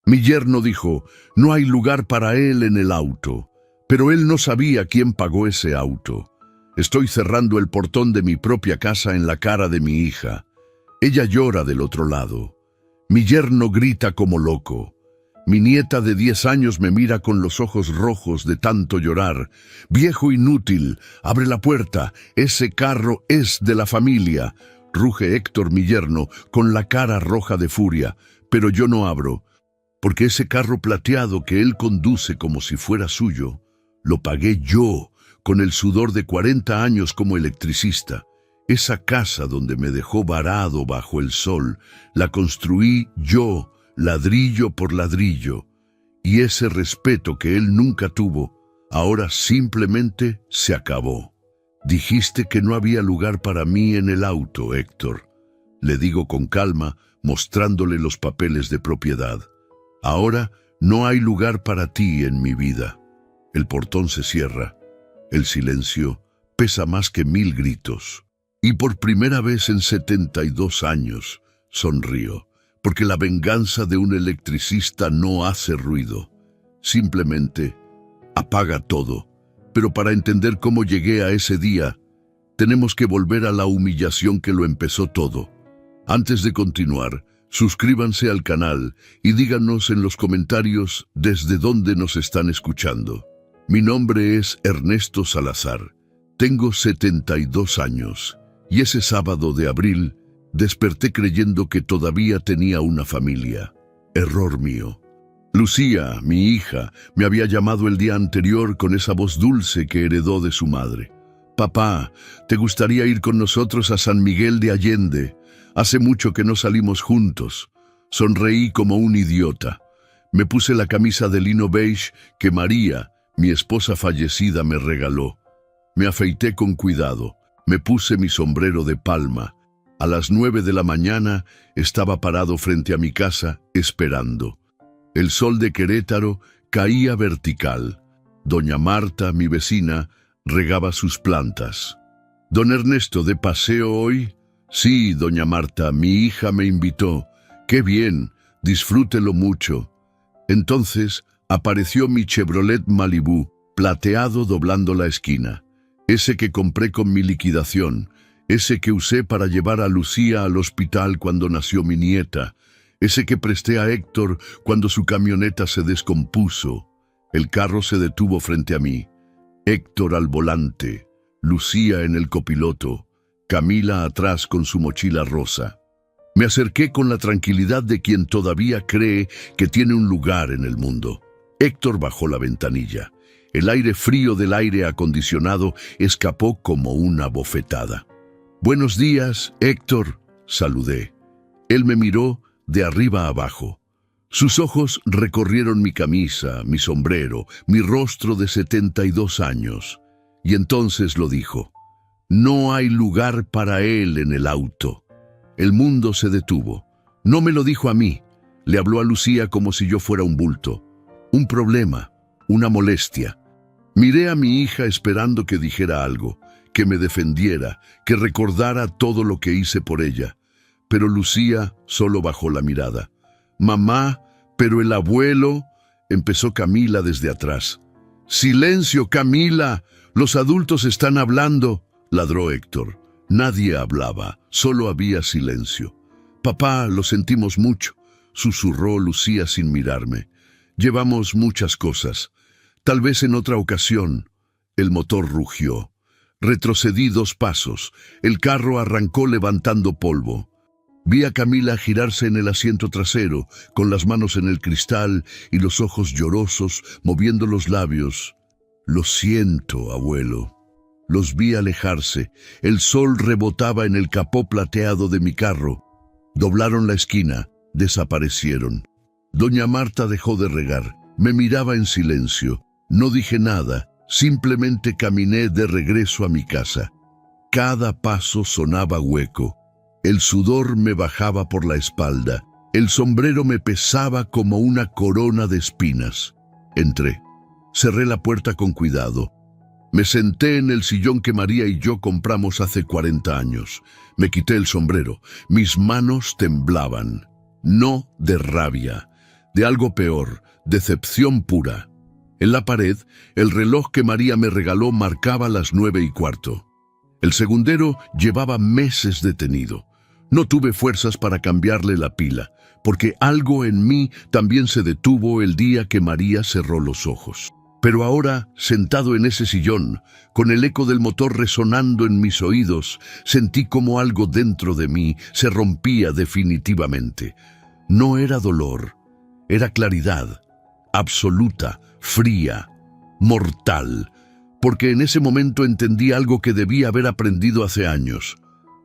Mi yerno dijo, no hay lugar para él en el auto, pero él no sabía quién pagó ese auto. Estoy cerrando el portón de mi propia casa en la cara de mi hija. Ella llora del otro lado. Mi yerno grita como loco. Mi nieta de 10 años me mira con los ojos rojos de tanto llorar. Viejo inútil, abre la puerta, ese carro es de la familia. Ruge Héctor, mi yerno, con la cara roja de furia, pero yo no abro, porque ese carro plateado que él conduce como si fuera suyo, lo pagué yo, con el sudor de 40 años como electricista. Esa casa donde me dejó varado bajo el sol, la construí yo, ladrillo por ladrillo, y ese respeto que él nunca tuvo, ahora simplemente se acabó. Dijiste que no había lugar para mí en el auto, Héctor. Le digo con calma, mostrándole los papeles de propiedad. Ahora no hay lugar para ti en mi vida. El portón se cierra. El silencio pesa más que 1000 gritos. Y por primera vez en 72 años sonrío, porque la venganza de un electricista no hace ruido. Simplemente apaga todo. Pero para entender cómo llegué a ese día, tenemos que volver a la humillación que lo empezó todo. Antes de continuar, suscríbanse al canal y díganos en los comentarios desde dónde nos están escuchando. Mi nombre es Ernesto Salazar. Tengo 72 años y ese sábado de abril desperté creyendo que todavía tenía una familia. Error mío. Lucía, mi hija, me había llamado el día anterior con esa voz dulce que heredó de su madre. Papá, ¿te gustaría ir con nosotros a San Miguel de Allende? Hace mucho que no salimos juntos. Sonreí como un idiota. Me puse la camisa de lino beige que María, mi esposa fallecida, me regaló. Me afeité con cuidado. Me puse mi sombrero de palma. A las 9 de la mañana estaba parado frente a mi casa, esperando. El sol de Querétaro caía vertical. Doña Marta, mi vecina, regaba sus plantas. «¿Don Ernesto de paseo hoy?» «Sí, doña Marta, mi hija me invitó. ¡Qué bien! Disfrútelo mucho». Entonces apareció mi Chevrolet Malibu, plateado doblando la esquina. Ese que compré con mi liquidación, ese que usé para llevar a Lucía al hospital cuando nació mi nieta, ese que presté a Héctor cuando su camioneta se descompuso. El carro se detuvo frente a mí. Héctor al volante, Lucía en el copiloto, Camila atrás con su mochila rosa. Me acerqué con la tranquilidad de quien todavía cree que tiene un lugar en el mundo. Héctor bajó la ventanilla. El aire frío del aire acondicionado escapó como una bofetada. «Buenos días, Héctor», saludé. Él me miró de arriba a abajo. Sus ojos recorrieron mi camisa, mi sombrero, mi rostro de 72 años. Y entonces lo dijo. No hay lugar para él en el auto. El mundo se detuvo. No me lo dijo a mí. Le habló a Lucía como si yo fuera un bulto. Un problema, una molestia. Miré a mi hija esperando que dijera algo, que me defendiera, que recordara todo lo que hice por ella. Pero Lucía solo bajó la mirada. «Mamá, pero el abuelo», empezó Camila desde atrás. «¡Silencio, Camila! Los adultos están hablando», ladró Héctor. Nadie hablaba, solo había silencio. «Papá, lo sentimos mucho», susurró Lucía sin mirarme. «Llevamos muchas cosas. Tal vez en otra ocasión». El motor rugió. Retrocedí 2 pasos. El carro arrancó levantando polvo. Vi a Camila girarse en el asiento trasero, con las manos en el cristal y los ojos llorosos, moviendo los labios. «Lo siento, abuelo». Los vi alejarse. El sol rebotaba en el capó plateado de mi carro. Doblaron la esquina. Desaparecieron. Doña Marta dejó de regar. Me miraba en silencio. No dije nada. Simplemente caminé de regreso a mi casa. Cada paso sonaba hueco. El sudor me bajaba por la espalda. El sombrero me pesaba como una corona de espinas. Entré. Cerré la puerta con cuidado. Me senté en el sillón que María y yo compramos hace 40 años. Me quité el sombrero. Mis manos temblaban. No de rabia, de algo peor, decepción pura. En la pared, el reloj que María me regaló marcaba las 9:15. El segundero llevaba meses detenido. No tuve fuerzas para cambiarle la pila, porque algo en mí también se detuvo el día que María cerró los ojos. Pero ahora, sentado en ese sillón, con el eco del motor resonando en mis oídos, sentí como algo dentro de mí se rompía definitivamente. No era dolor, era claridad, absoluta, fría, mortal, porque en ese momento entendí algo que debía haber aprendido hace años.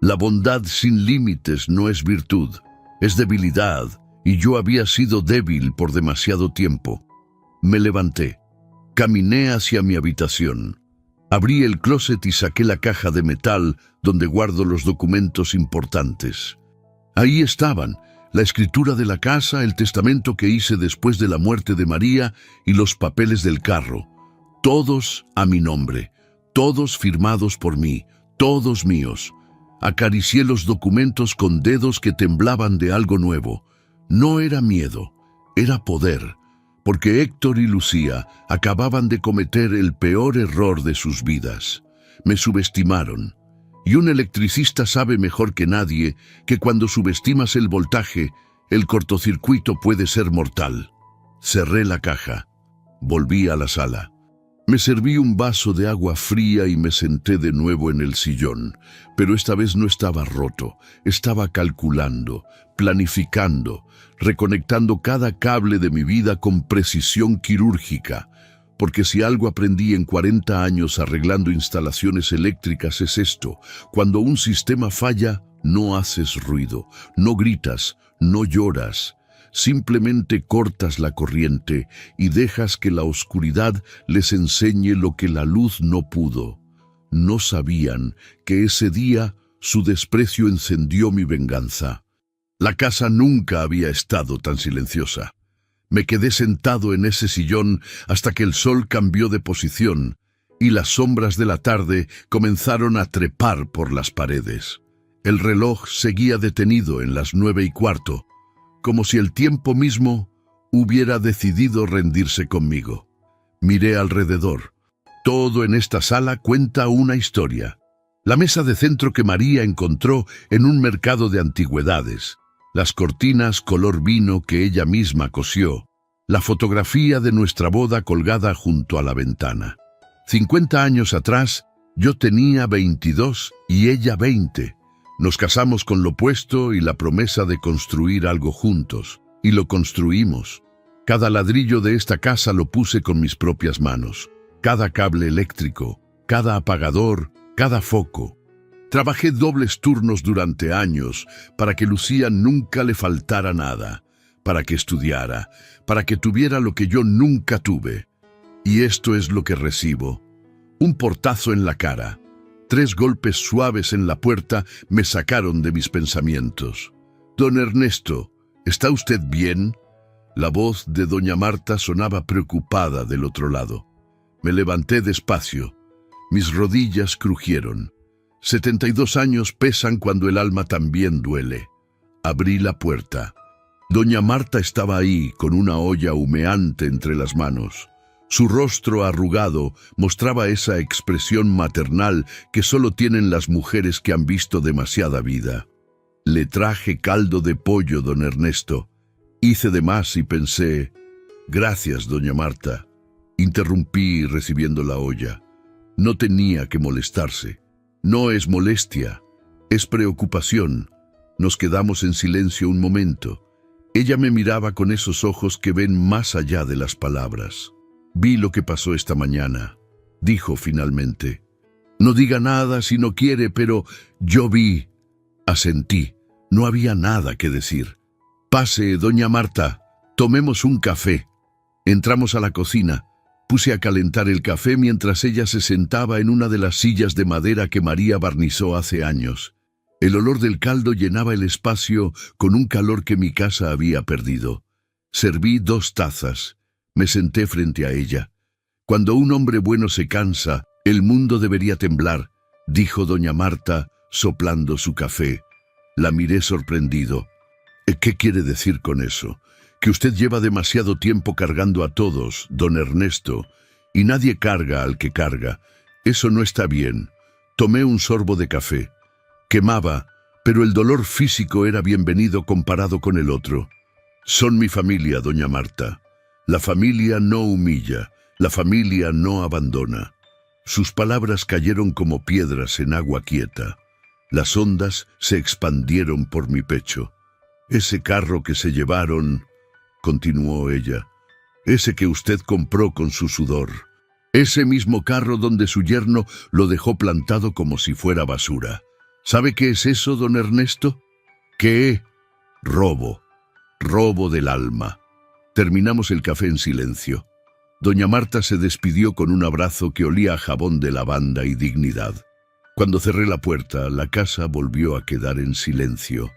La bondad sin límites no es virtud, es debilidad, y yo había sido débil por demasiado tiempo. Me levanté, caminé hacia mi habitación, abrí el closet y saqué la caja de metal donde guardo los documentos importantes. Ahí estaban, la escritura de la casa, el testamento que hice después de la muerte de María y los papeles del carro, todos a mi nombre, todos firmados por mí, todos míos. Acaricié los documentos con dedos que temblaban de algo nuevo. No era miedo, era poder, porque Héctor y Lucía acababan de cometer el peor error de sus vidas. Me subestimaron. Y un electricista sabe mejor que nadie que cuando subestimas el voltaje, el cortocircuito puede ser mortal. Cerré la caja. Volví a la sala. Me serví un vaso de agua fría y me senté de nuevo en el sillón, pero esta vez no estaba roto, estaba calculando, planificando, reconectando cada cable de mi vida con precisión quirúrgica, porque si algo aprendí en 40 años arreglando instalaciones eléctricas es esto: cuando un sistema falla, no haces ruido, no gritas, no lloras. Simplemente cortas la corriente y dejas que la oscuridad les enseñe lo que la luz no pudo. No sabían que ese día su desprecio encendió mi venganza. La casa nunca había estado tan silenciosa. Me quedé sentado en ese sillón hasta que el sol cambió de posición y las sombras de la tarde comenzaron a trepar por las paredes. El reloj seguía detenido en las 9:15. Como si el tiempo mismo hubiera decidido rendirse conmigo. Miré alrededor. Todo en esta sala cuenta una historia. La mesa de centro que María encontró en un mercado de antigüedades. Las cortinas color vino que ella misma cosió. La fotografía de nuestra boda colgada junto a la ventana. 50 años atrás, yo tenía 22 y ella 20. Nos casamos con lo puesto y la promesa de construir algo juntos. Y lo construimos. Cada ladrillo de esta casa lo puse con mis propias manos. Cada cable eléctrico, cada apagador, cada foco. Trabajé dobles turnos durante años para que Lucía nunca le faltara nada, para que estudiara, para que tuviera lo que yo nunca tuve. Y esto es lo que recibo. Un portazo en la cara. 3 golpes suaves en la puerta me sacaron de mis pensamientos. «Don Ernesto, ¿está usted bien?». La voz de doña Marta sonaba preocupada del otro lado. Me levanté despacio. Mis rodillas crujieron. 72 años pesan cuando el alma también duele. Abrí la puerta. Doña Marta estaba ahí, con una olla humeante entre las manos. Su rostro arrugado mostraba esa expresión maternal que solo tienen las mujeres que han visto demasiada vida. «Le traje caldo de pollo, don Ernesto». Hice de más y pensé: «Gracias, doña Marta». Interrumpí recibiendo la olla. No tenía que molestarse. No es molestia, es preocupación. Nos quedamos en silencio un momento. Ella me miraba con esos ojos que ven más allá de las palabras. «Vi lo que pasó esta mañana», dijo finalmente. «No diga nada si no quiere, pero yo vi». Asentí. No había nada que decir. «Pase, doña Marta, tomemos un café». Entramos a la cocina. Puse a calentar el café mientras ella se sentaba en una de las sillas de madera que María barnizó hace años. El olor del caldo llenaba el espacio con un calor que mi casa había perdido. Serví 2 tazas. Me senté frente a ella. «Cuando un hombre bueno se cansa, el mundo debería temblar», dijo doña Marta, soplando su café. La miré sorprendido. «¿Qué quiere decir con eso?». que usted lleva demasiado tiempo cargando a todos, don Ernesto, y nadie carga al que carga. Eso no está bien. Tomé un sorbo de café. Quemaba, pero el dolor físico era bienvenido comparado con el otro. Son mi familia, doña Marta. La familia no humilla, la familia no abandona. Sus palabras cayeron como piedras en agua quieta. Las ondas se expandieron por mi pecho. Ese carro que se llevaron, continuó ella, ese que usted compró con su sudor, ese mismo carro donde su yerno lo dejó plantado como si fuera basura. ¿Sabe qué es eso, don Ernesto? ¿Qué? Robo. Robo del alma. Terminamos el café en silencio. Doña Marta se despidió con un abrazo que olía a jabón de lavanda y dignidad. Cuando cerré la puerta, la casa volvió a quedar en silencio.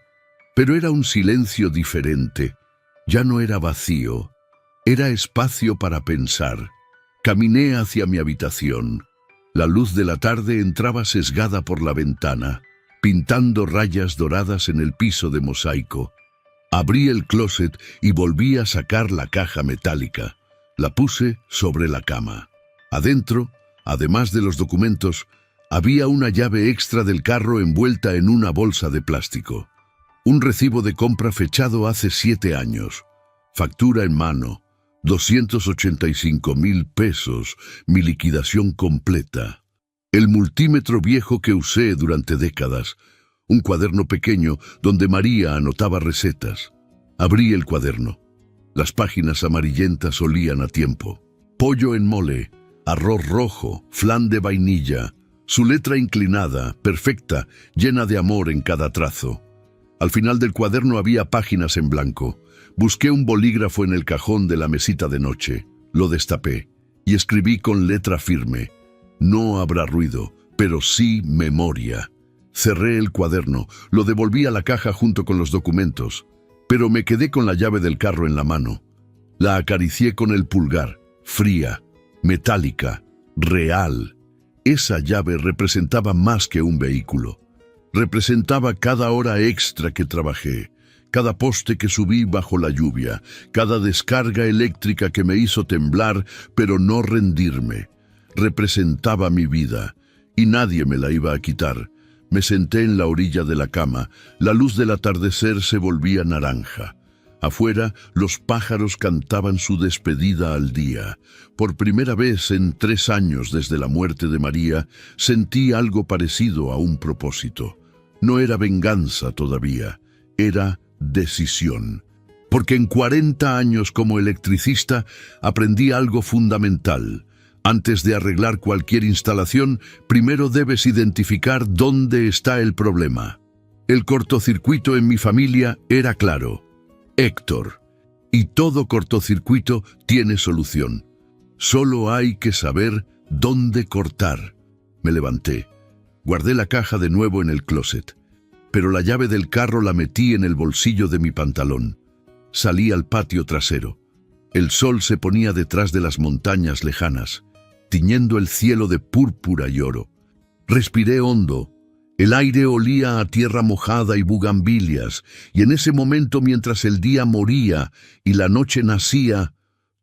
Pero era un silencio diferente. Ya no era vacío. Era espacio para pensar. Caminé hacia mi habitación. La luz de la tarde entraba sesgada por la ventana, pintando rayas doradas en el piso de mosaico. Abrí el closet y volví a sacar la caja metálica. La puse sobre la cama. Adentro, además de los documentos, había una llave extra del carro envuelta en una bolsa de plástico. Un recibo de compra fechado hace 7 años. Factura en mano. 285,000 pesos, mi liquidación completa. El multímetro viejo que usé durante décadas. Un cuaderno pequeño donde María anotaba recetas. Abrí el cuaderno. Las páginas amarillentas olían a tiempo. Pollo en mole, arroz rojo, flan de vainilla. Su letra inclinada, perfecta, llena de amor en cada trazo. Al final del cuaderno había páginas en blanco. Busqué un bolígrafo en el cajón de la mesita de noche. Lo destapé y escribí con letra firme. No habrá ruido, pero sí memoria. Cerré el cuaderno, lo devolví a la caja junto con los documentos, pero me quedé con la llave del carro en la mano. La acaricié con el pulgar, fría, metálica, real. Esa llave representaba más que un vehículo. Representaba cada hora extra que trabajé, cada poste que subí bajo la lluvia, cada descarga eléctrica que me hizo temblar, pero no rendirme. Representaba mi vida, y nadie me la iba a quitar. Me senté en la orilla de la cama. La luz del atardecer se volvía naranja. Afuera, los pájaros cantaban su despedida al día. Por primera vez en 3 años desde la muerte de María, sentí algo parecido a un propósito. No era venganza todavía, era decisión. Porque en 40 años como electricista aprendí algo fundamental. Antes de arreglar cualquier instalación, primero debes identificar dónde está el problema. El cortocircuito en mi familia era claro. Héctor. Y todo cortocircuito tiene solución. Solo hay que saber dónde cortar. Me levanté. Guardé la caja de nuevo en el closet. Pero la llave del carro la metí en el bolsillo de mi pantalón. Salí al patio trasero. El sol se ponía detrás de las montañas lejanas, tiñendo el cielo de púrpura y oro. Respiré hondo. El aire olía a tierra mojada y bugambilias, y en ese momento, mientras el día moría y la noche nacía,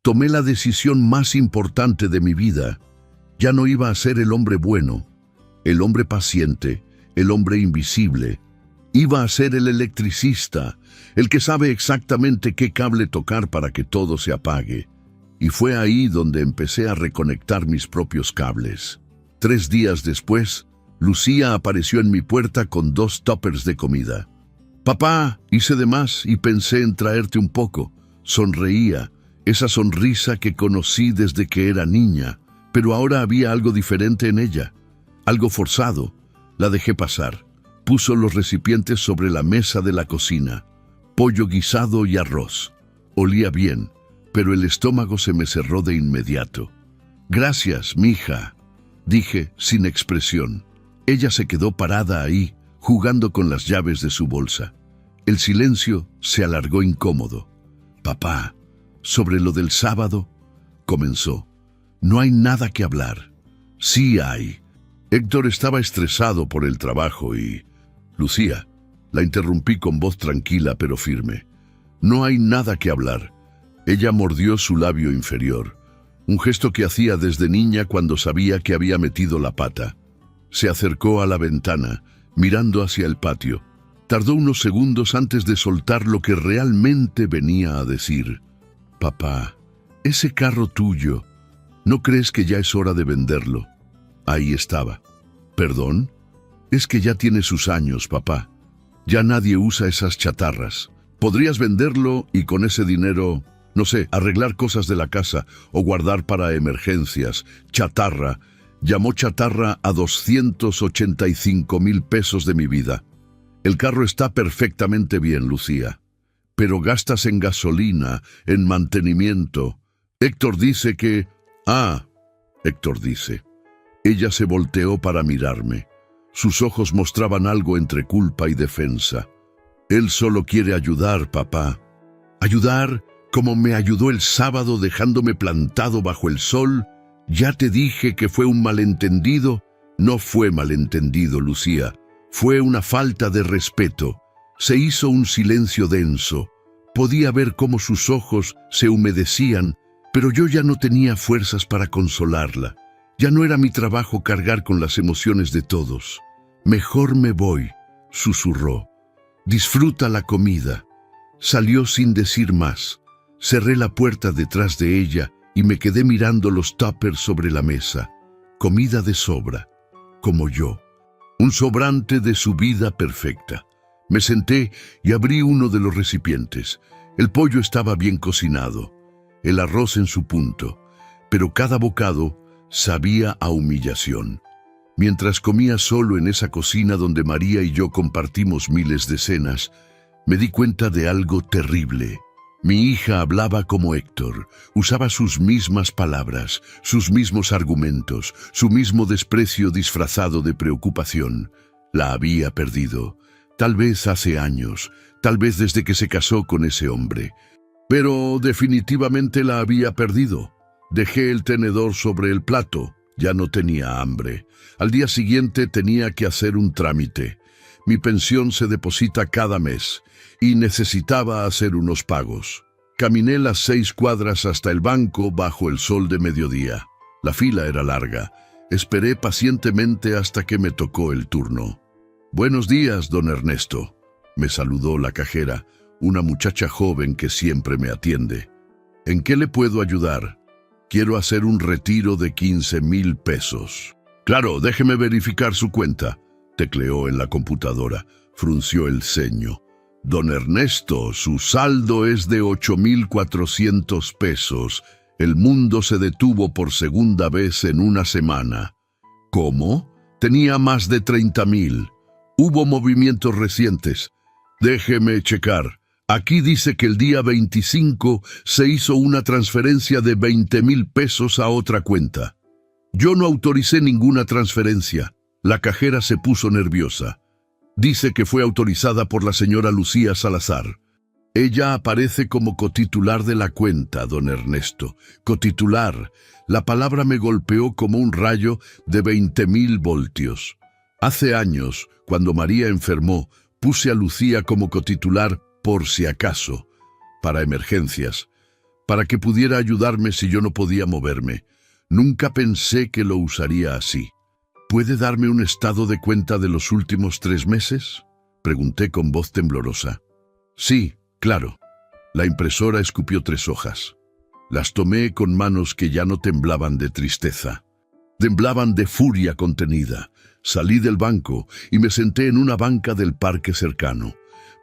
tomé la decisión más importante de mi vida. Ya no iba a ser el hombre bueno, el hombre paciente, el hombre invisible. Iba a ser el electricista, el que sabe exactamente qué cable tocar para que todo se apague. Y fue ahí donde empecé a reconectar mis propios cables. 3 días después, Lucía apareció en mi puerta con 2 tuppers de comida. «Papá, hice de más y pensé en traerte un poco». Sonreía, esa sonrisa que conocí desde que era niña, pero ahora había algo diferente en ella, algo forzado. La dejé pasar. Puso los recipientes sobre la mesa de la cocina. Pollo guisado y arroz. Olía bien, pero el estómago se me cerró de inmediato. «Gracias, mija», dije sin expresión. Ella se quedó parada ahí, jugando con las llaves de su bolsa. El silencio se alargó incómodo. «Papá, sobre lo del sábado», comenzó. «No hay nada que hablar». «Sí hay». Héctor estaba estresado por el trabajo y... «Lucía», la interrumpí con voz tranquila pero firme. No hay nada que hablar. Ella mordió su labio inferior, un gesto que hacía desde niña cuando sabía que había metido la pata. Se acercó a la ventana, mirando hacia el patio. Tardó unos segundos antes de soltar lo que realmente venía a decir. Papá, ese carro tuyo, ¿no crees que ya es hora de venderlo? Ahí estaba. ¿Perdón? Es que ya tiene sus años, papá. Ya nadie usa esas chatarras. Podrías venderlo y con ese dinero, no sé, arreglar cosas de la casa o guardar para emergencias. Chatarra. Llamó chatarra a 285,000 pesos de mi vida. El carro está perfectamente bien, Lucía. Pero gastas en gasolina, en mantenimiento. Héctor dice que... Héctor dice. Ella se volteó para mirarme. Sus ojos mostraban algo entre culpa y defensa. Él solo quiere ayudar, papá. ¿Ayudar como me ayudó el sábado dejándome plantado bajo el sol? Ya te dije que fue un malentendido. No fue malentendido, Lucía. Fue una falta de respeto. Se hizo un silencio denso. Podía ver cómo sus ojos se humedecían, pero yo ya no tenía fuerzas para consolarla. Ya no era mi trabajo cargar con las emociones de todos. Mejor me voy, susurró. Disfruta la comida. Salió sin decir más. Cerré la puerta detrás de ella y me quedé mirando los tuppers sobre la mesa. Comida de sobra, como yo. Un sobrante de su vida perfecta. Me senté y abrí uno de los recipientes. El pollo estaba bien cocinado, el arroz en su punto, pero cada bocado sabía a humillación. Mientras comía solo en esa cocina donde María y yo compartimos miles de cenas, me di cuenta de algo terrible. Mi hija hablaba como Héctor, usaba sus mismas palabras, sus mismos argumentos, su mismo desprecio disfrazado de preocupación. La había perdido, tal vez hace años, tal vez desde que se casó con ese hombre. Pero definitivamente la había perdido. Dejé el tenedor sobre el plato, ya no tenía hambre. Al día siguiente tenía que hacer un trámite. Mi pensión se deposita cada mes y necesitaba hacer unos pagos. Caminé las 6 cuadras hasta el banco bajo el sol de mediodía. La fila era larga. Esperé pacientemente hasta que me tocó el turno. «Buenos días, don Ernesto», me saludó la cajera, una muchacha joven que siempre me atiende. «¿En qué le puedo ayudar? Quiero hacer un retiro de 15,000 pesos». «Claro, déjeme verificar su cuenta», tecleó en la computadora, frunció el ceño. «Don Ernesto, su saldo es de 8,400 pesos. El mundo se detuvo por segunda vez en una semana». «¿Cómo? Tenía más de 30,000. Hubo movimientos recientes. Déjeme checar. Aquí dice que el día 25 se hizo una transferencia de 20,000 pesos a otra cuenta». «Yo no autoricé ninguna transferencia». La cajera se puso nerviosa. «Dice que fue autorizada por la señora Lucía Salazar. Ella aparece como cotitular de la cuenta, don Ernesto. Cotitular. La palabra me golpeó como un rayo de 20,000 voltios. Hace años, cuando María enfermó, puse a Lucía como cotitular por si acaso, para emergencias, para que pudiera ayudarme si yo no podía moverme. Nunca pensé que lo usaría así». «¿Puede darme un estado de cuenta de los últimos 3 meses?» Pregunté con voz temblorosa. «Sí, claro». La impresora escupió 3 hojas. Las tomé con manos que ya no temblaban de tristeza. Temblaban de furia contenida. Salí del banco y me senté en una banca del parque cercano.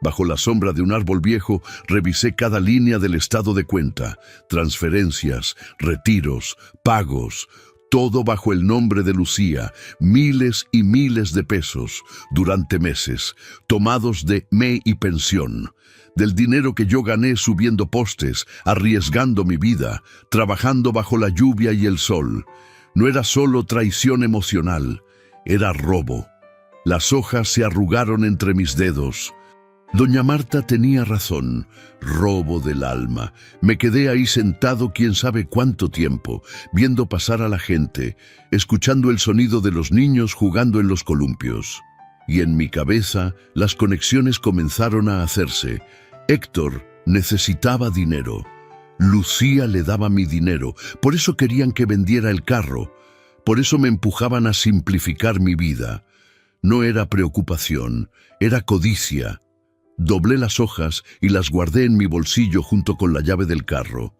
Bajo la sombra de un árbol viejo, revisé cada línea del estado de cuenta. Transferencias, retiros, pagos... Todo bajo el nombre de Lucía, miles y miles de pesos, durante meses, tomados de me y pensión, del dinero que yo gané subiendo postes, arriesgando mi vida, trabajando bajo la lluvia y el sol. No era solo traición emocional, era robo. Las hojas se arrugaron entre mis dedos. Doña Marta tenía razón, robo del alma. Me quedé ahí sentado quién sabe cuánto tiempo, viendo pasar a la gente, escuchando el sonido de los niños jugando en los columpios. Y en mi cabeza las conexiones comenzaron a hacerse. Héctor Necesitaba dinero. Lucía le daba mi dinero. Por eso querían que vendiera el carro. Por eso me empujaban a simplificar mi vida. No era preocupación, era codicia. Doblé las hojas y las guardé en mi bolsillo junto con la llave del carro.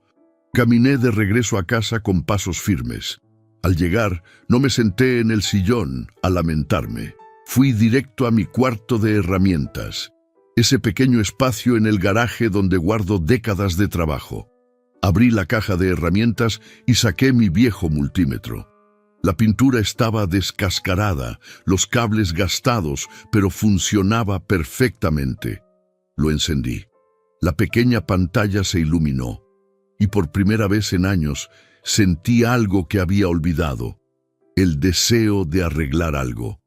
Caminé de regreso a casa con pasos firmes. Al llegar, no me senté en el sillón a lamentarme. Fui directo a mi cuarto de herramientas, ese pequeño espacio en el garaje donde guardo décadas de trabajo. Abrí la caja de herramientas y saqué mi viejo multímetro. La pintura estaba descascarada, los cables gastados, pero funcionaba perfectamente. Lo encendí. La pequeña pantalla se iluminó. Y por primera vez en años sentí algo que había olvidado. El deseo de arreglar algo.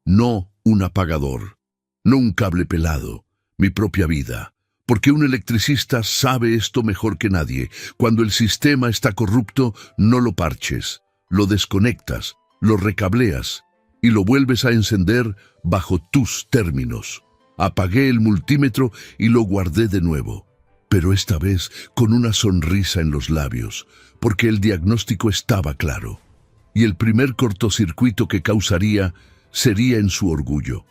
No un apagador, no un cable pelado, mi propia vida. Porque un electricista sabe esto mejor que nadie. Cuando el sistema está corrupto, no lo parches, lo desconectas, lo recableas y lo vuelves a encender bajo tus términos. Apagué el multímetro y lo guardé de nuevo, pero esta vez con una sonrisa en los labios, porque el diagnóstico estaba claro. Y el primer cortocircuito que causaría sería en su orgullo.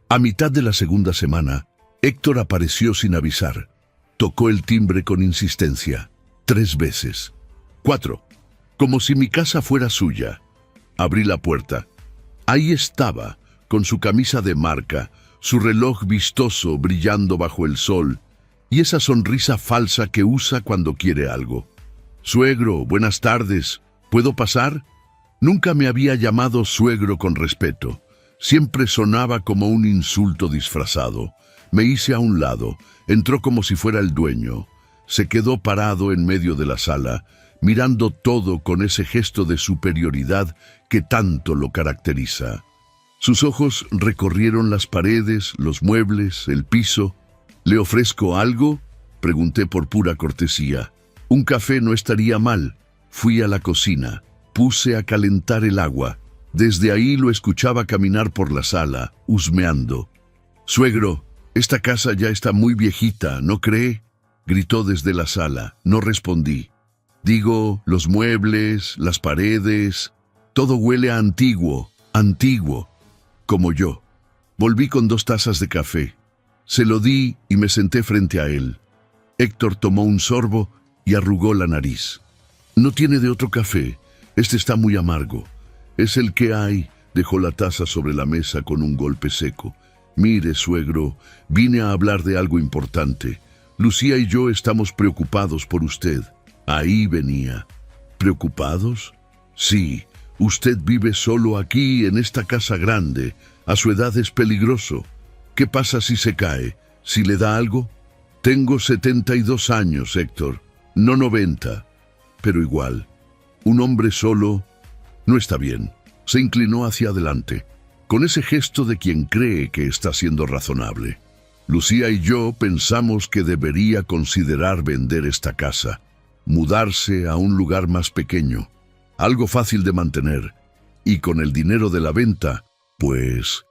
A mitad de la segunda semana, Héctor apareció sin avisar. Tocó el timbre con insistencia, 3 veces. 4, como si mi casa fuera suya. Abrí la puerta. Ahí estaba, con su camisa de marca, su reloj vistoso brillando bajo el sol, y esa sonrisa falsa que usa cuando quiere algo. «Suegro, buenas tardes. ¿Puedo pasar?» Nunca me había llamado suegro con respeto. Siempre sonaba como un insulto disfrazado. Me hice a un lado. Entró como si fuera el dueño. Se quedó parado en medio de la sala, mirando todo con ese gesto de superioridad que tanto lo caracteriza. Sus ojos recorrieron las paredes, los muebles, el piso. «¿Le ofrezco algo?», pregunté por pura cortesía. «Un café no estaría mal». Fui a la cocina. Puse a calentar el agua. Desde ahí lo escuchaba caminar por la sala, husmeando. «Suegro, esta casa ya está muy viejita, ¿no cree?», gritó desde la sala. No respondí. «Digo, los muebles, las paredes, todo huele a antiguo, como yo». Volví con 2 tazas de café. Se lo di y me senté frente a él. Héctor tomó un sorbo y arrugó la nariz. «¿No tiene de otro café? Este está muy amargo». «Es el que hay», dejó la taza sobre la mesa con un golpe seco. «Mire, suegro, vine a hablar de algo importante. Lucía y yo estamos preocupados por usted». Ahí venía. ¿Preocupados? Sí, usted vive solo aquí, en esta casa grande. A su edad es peligroso. ¿Qué pasa si se cae? ¿Si le da algo? Tengo 72 años, Héctor, no 90. Pero igual, un hombre solo no está bien. Se inclinó hacia adelante, con ese gesto de quien cree que está siendo razonable. Lucía y yo pensamos que debería considerar vender esta casa, mudarse a un lugar más pequeño, algo fácil de mantener, y con el dinero de la venta, pues,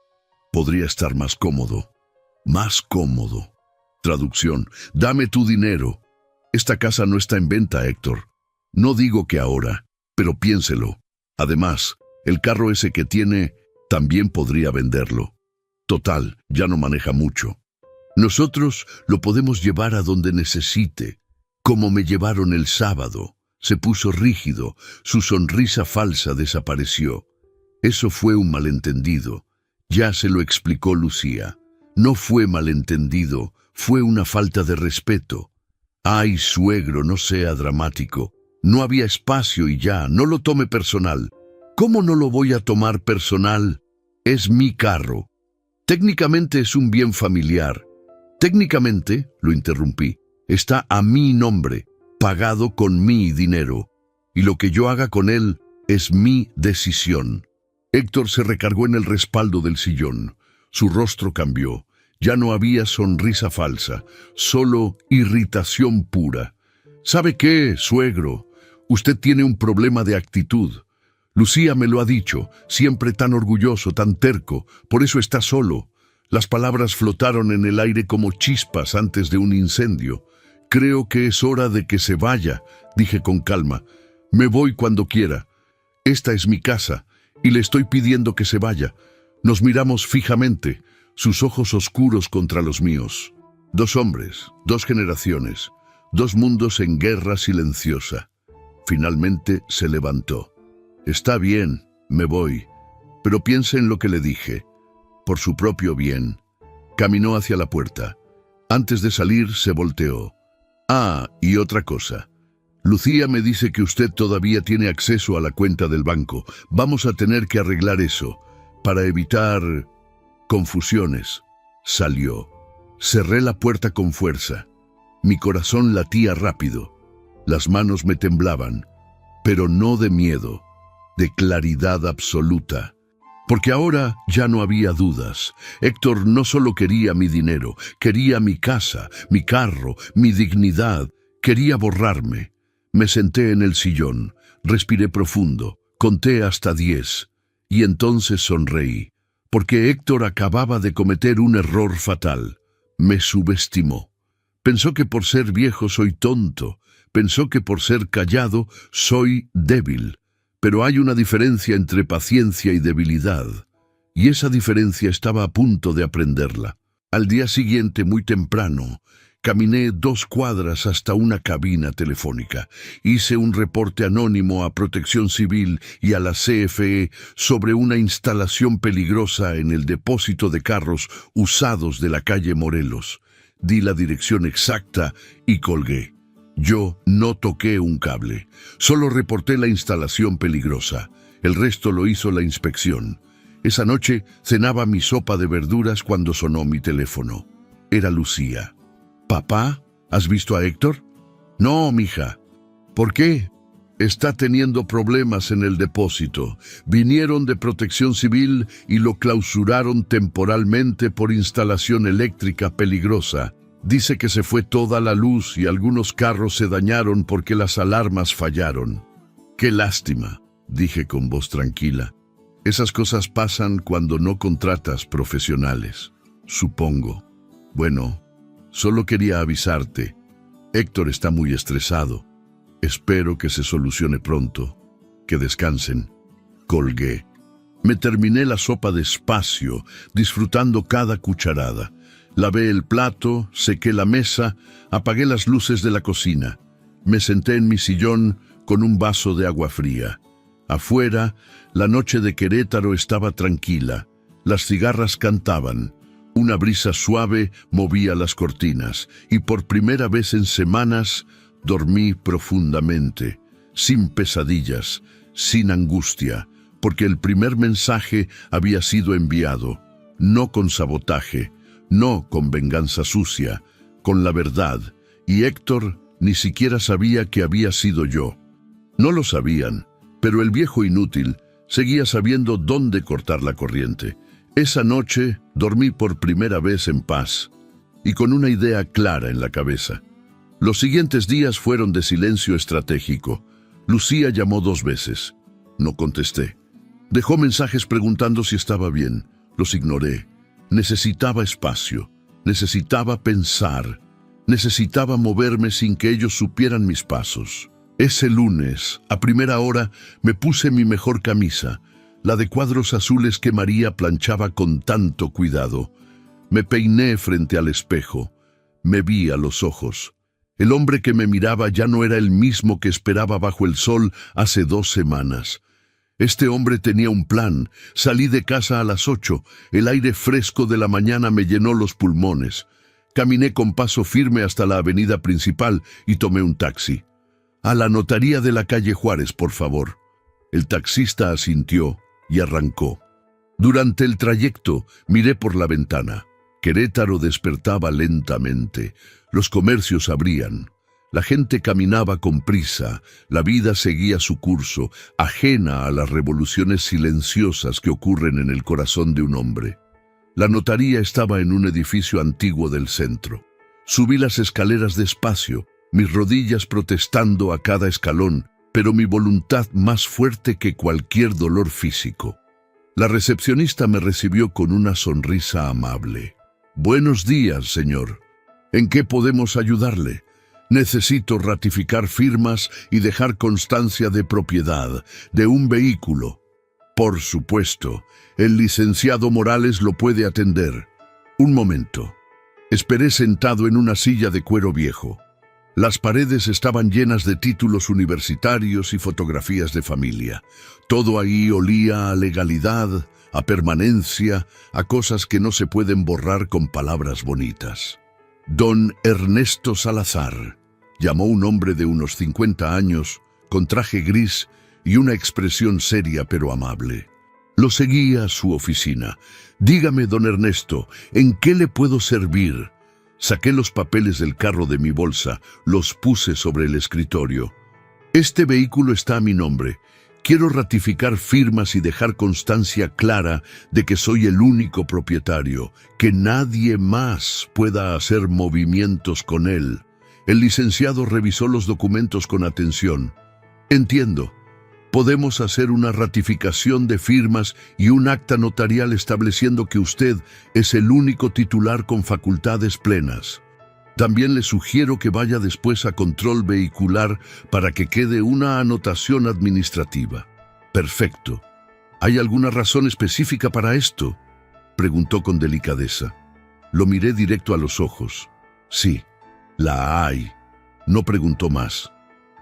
podría estar más cómodo. Más cómodo. Traducción: dame tu dinero. Esta casa no está en venta, Héctor. No digo que ahora, pero piénselo. Además, el carro ese que tiene, también podría venderlo. Total, ya no maneja mucho. Nosotros lo podemos llevar a donde necesite, como me llevaron el sábado. Se puso rígido, su sonrisa falsa desapareció. Eso fue un malentendido. Ya se lo explicó Lucía. No fue malentendido, fue una falta de respeto. Ay, suegro, no sea dramático. No había espacio y ya, no lo tome personal. ¿Cómo no lo voy a tomar personal? Es mi carro. Técnicamente es un bien familiar. Técnicamente, lo interrumpí, está a mi nombre, pagado con mi dinero. Y lo que yo haga con él es mi decisión. Héctor se recargó en el respaldo del sillón. Su rostro cambió. Ya no había sonrisa falsa, solo irritación pura. ¿Sabe qué, suegro? Usted tiene un problema de actitud. Lucía me lo ha dicho, siempre tan orgulloso, tan terco, por eso está solo. Las palabras flotaron en el aire como chispas antes de un incendio. Creo que es hora de que se vaya, dije con calma. Me voy cuando quiera. Esta es mi casa y le estoy pidiendo que se vaya. Nos miramos fijamente, sus ojos oscuros contra los míos. Dos hombres, dos generaciones, dos mundos en guerra silenciosa. Finalmente se levantó. Está bien, me voy, pero piense en lo que le dije. Por su propio bien. Caminó hacia la puerta. Antes de salir se volteó. Ah, y otra cosa. Lucía me dice que usted todavía tiene acceso a la cuenta del banco. Vamos a tener que arreglar eso, para evitar confusiones. Salió. Cerré la puerta con fuerza. Mi corazón latía rápido. Las manos me temblaban, pero no de miedo, de claridad absoluta. Porque ahora ya no había dudas. Héctor no solo quería mi dinero, quería mi casa, mi carro, mi dignidad. Quería borrarme. Me senté en el sillón, respiré profundo, conté hasta 10, y entonces sonreí, porque Héctor acababa de cometer un error fatal. Me subestimó. Pensó que por ser viejo soy tonto, pensó que por ser callado soy débil. Pero hay una diferencia entre paciencia y debilidad, y esa diferencia estaba a punto de aprenderla. Al día siguiente, muy temprano, caminé 2 cuadras hasta una cabina telefónica. Hice un reporte anónimo a Protección Civil y a la CFE sobre una instalación peligrosa en el depósito de carros usados de la calle Morelos. Di la dirección exacta y colgué. Yo no toqué un cable, solo reporté la instalación peligrosa. El resto lo hizo la inspección. Esa noche cenaba mi sopa de verduras cuando sonó mi teléfono. Era Lucía. «Papá, ¿has visto a Héctor?» «No, mija». «¿Por qué?» «Está teniendo problemas en el depósito. Vinieron de Protección Civil y lo clausuraron temporalmente por instalación eléctrica peligrosa. Dice que se fue toda la luz y algunos carros se dañaron porque las alarmas fallaron». «Qué lástima», dije con voz tranquila. «Esas cosas pasan cuando no contratas profesionales, supongo. Bueno, solo quería avisarte. Héctor está muy estresado. Espero que se solucione pronto. Que descansen». Colgué. Me terminé la sopa despacio, disfrutando cada cucharada. Lavé el plato, sequé la mesa, apagué las luces de la cocina. Me senté en mi sillón con un vaso de agua fría. Afuera, la noche de Querétaro estaba tranquila. Las cigarras cantaban. Una brisa suave movía las cortinas, y por primera vez en semanas dormí profundamente, sin pesadillas, sin angustia, porque el primer mensaje había sido enviado, no con sabotaje, no con venganza sucia, con la verdad, y Héctor ni siquiera sabía que había sido yo. No lo sabían, pero el viejo inútil seguía sabiendo dónde cortar la corriente. Esa noche dormí por primera vez en paz, y con una idea clara en la cabeza. Los siguientes días fueron de silencio estratégico. Lucía llamó 2 veces. No contesté. Dejó mensajes preguntando si estaba bien. Los ignoré. Necesitaba espacio, necesitaba pensar, necesitaba moverme sin que ellos supieran mis pasos. Ese lunes, a primera hora, me puse mi mejor camisa, la de cuadros azules que María planchaba con tanto cuidado. Me peiné frente al espejo, me vi a los ojos. El hombre que me miraba ya no era el mismo que esperaba bajo el sol hace 2 semanas. Este hombre tenía un plan. Salí de casa a las 8. El aire fresco de la mañana me llenó los pulmones. Caminé con paso firme hasta la avenida principal y tomé un taxi. «A la notaría de la calle Juárez, por favor». El taxista asintió y arrancó. Durante el trayecto miré por la ventana. Querétaro despertaba lentamente. Los comercios abrían. La gente caminaba con prisa, la vida seguía su curso, ajena a las revoluciones silenciosas que ocurren en el corazón de un hombre. La notaría estaba en un edificio antiguo del centro. Subí las escaleras despacio, mis rodillas protestando a cada escalón, pero mi voluntad más fuerte que cualquier dolor físico. La recepcionista me recibió con una sonrisa amable. «Buenos días, señor. ¿En qué podemos ayudarle? Necesito ratificar firmas y dejar constancia de propiedad de un vehículo. Por supuesto, el licenciado Morales lo puede atender. Un momento. Esperé sentado en una silla de cuero viejo. Las paredes estaban llenas de títulos universitarios y fotografías de familia. Todo ahí olía a legalidad, a permanencia, a cosas que no se pueden borrar con palabras bonitas. Don Ernesto Salazar, llamó un hombre de unos 50 años, con traje gris y una expresión seria pero amable. Lo seguí a su oficina. Dígame, don Ernesto, ¿en qué le puedo servir? Saqué los papeles del carro de mi bolsa, los puse sobre el escritorio. Este vehículo está a mi nombre. Quiero ratificar firmas y dejar constancia clara de que soy el único propietario, que nadie más pueda hacer movimientos con él. El licenciado revisó los documentos con atención. Entiendo. Podemos hacer una ratificación de firmas y un acta notarial estableciendo que usted es el único titular con facultades plenas. También le sugiero que vaya después a control vehicular para que quede una anotación administrativa. Perfecto. ¿Hay alguna razón específica para esto?, preguntó con delicadeza. Lo miré directo a los ojos. Sí, la hay. No preguntó más.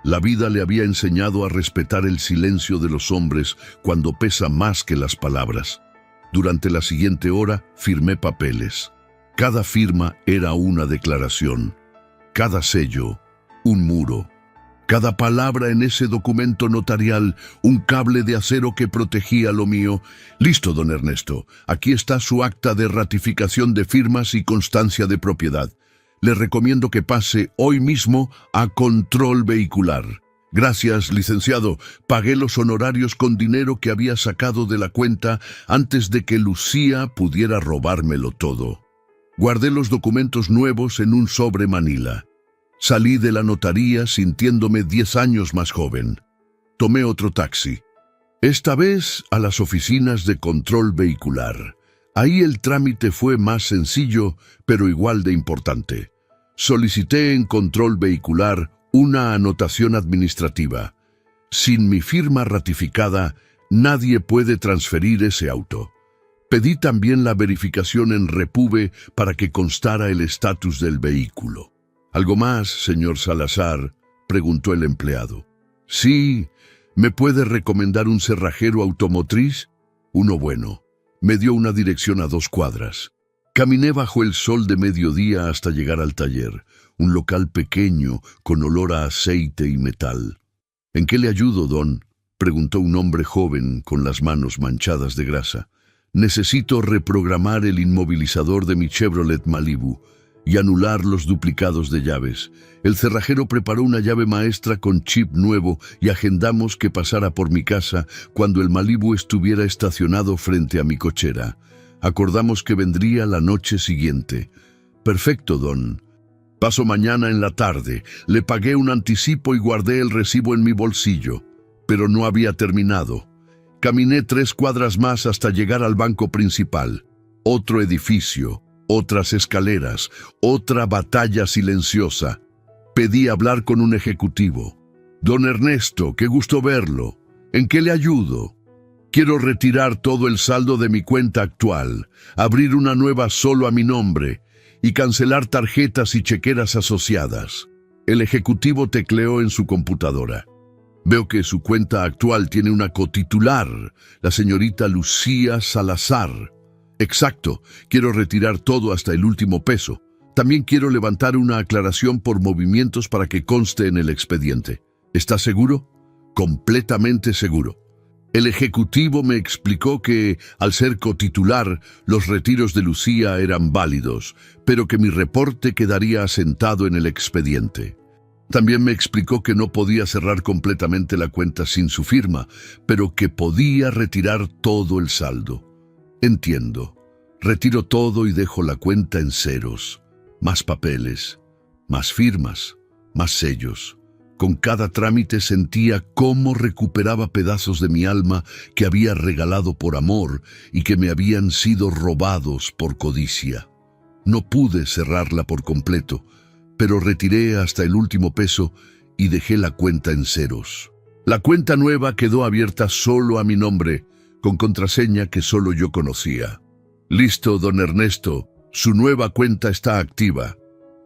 La vida le había enseñado a respetar el silencio de los hombres cuando pesa más que las palabras. Durante la siguiente hora firmé papeles. Cada firma era una declaración. Cada sello, un muro. Cada palabra en ese documento notarial, un cable de acero que protegía lo mío. Listo, don Ernesto. Aquí está su acta de ratificación de firmas y constancia de propiedad. Le recomiendo que pase hoy mismo a control vehicular. Gracias, licenciado. Pagué los honorarios con dinero que había sacado de la cuenta antes de que Lucía pudiera robármelo todo. Guardé los documentos nuevos en un sobre Manila. Salí de la notaría sintiéndome 10 años más joven. Tomé otro taxi. Esta vez a las oficinas de control vehicular. Ahí el trámite fue más sencillo, pero igual de importante. Solicité en control vehicular una anotación administrativa. Sin mi firma ratificada, nadie puede transferir ese auto. Pedí también la verificación en Repube para que constara el estatus del vehículo. ¿Algo más, señor Salazar?, preguntó el empleado. Sí, ¿me puede recomendar un cerrajero automotriz? Uno bueno. Me dio una dirección a 2 cuadras. Caminé bajo el sol de mediodía hasta llegar al taller, un local pequeño con olor a aceite y metal. ¿En qué le ayudo, don?, preguntó un hombre joven con las manos manchadas de grasa. Necesito reprogramar el inmovilizador de mi Chevrolet Malibu y anular los duplicados de llaves. El cerrajero preparó una llave maestra con chip nuevo y agendamos que pasara por mi casa cuando el Malibu estuviera estacionado frente a mi cochera. Acordamos que vendría la noche siguiente. Perfecto, don. Paso mañana en la tarde. Le pagué un anticipo y guardé el recibo en mi bolsillo. Pero no había terminado. Caminé 3 cuadras más hasta llegar al banco principal. Otro edificio, otras escaleras, otra batalla silenciosa. Pedí hablar con un ejecutivo. Don Ernesto, qué gusto verlo. ¿En qué le ayudo? Quiero retirar todo el saldo de mi cuenta actual, abrir una nueva solo a mi nombre y cancelar tarjetas y chequeras asociadas. El ejecutivo tecleó en su computadora. Veo que su cuenta actual tiene una cotitular, la señorita Lucía Salazar. Exacto, quiero retirar todo hasta el último peso. También quiero levantar una aclaración por movimientos para que conste en el expediente. ¿Está seguro? Completamente seguro. El ejecutivo me explicó que, al ser cotitular, los retiros de Lucía eran válidos, pero que mi reporte quedaría asentado en el expediente. También me explicó que no podía cerrar completamente la cuenta sin su firma, pero que podía retirar todo el saldo. Entiendo. Retiro todo y dejo la cuenta en ceros. Más papeles, más firmas, más sellos. Con cada trámite sentía cómo recuperaba pedazos de mi alma que había regalado por amor y que me habían sido robados por codicia. No pude cerrarla por completo, pero retiré hasta el último peso y dejé la cuenta en ceros. La cuenta nueva quedó abierta solo a mi nombre, con contraseña que solo yo conocía. Listo, don Ernesto, su nueva cuenta está activa.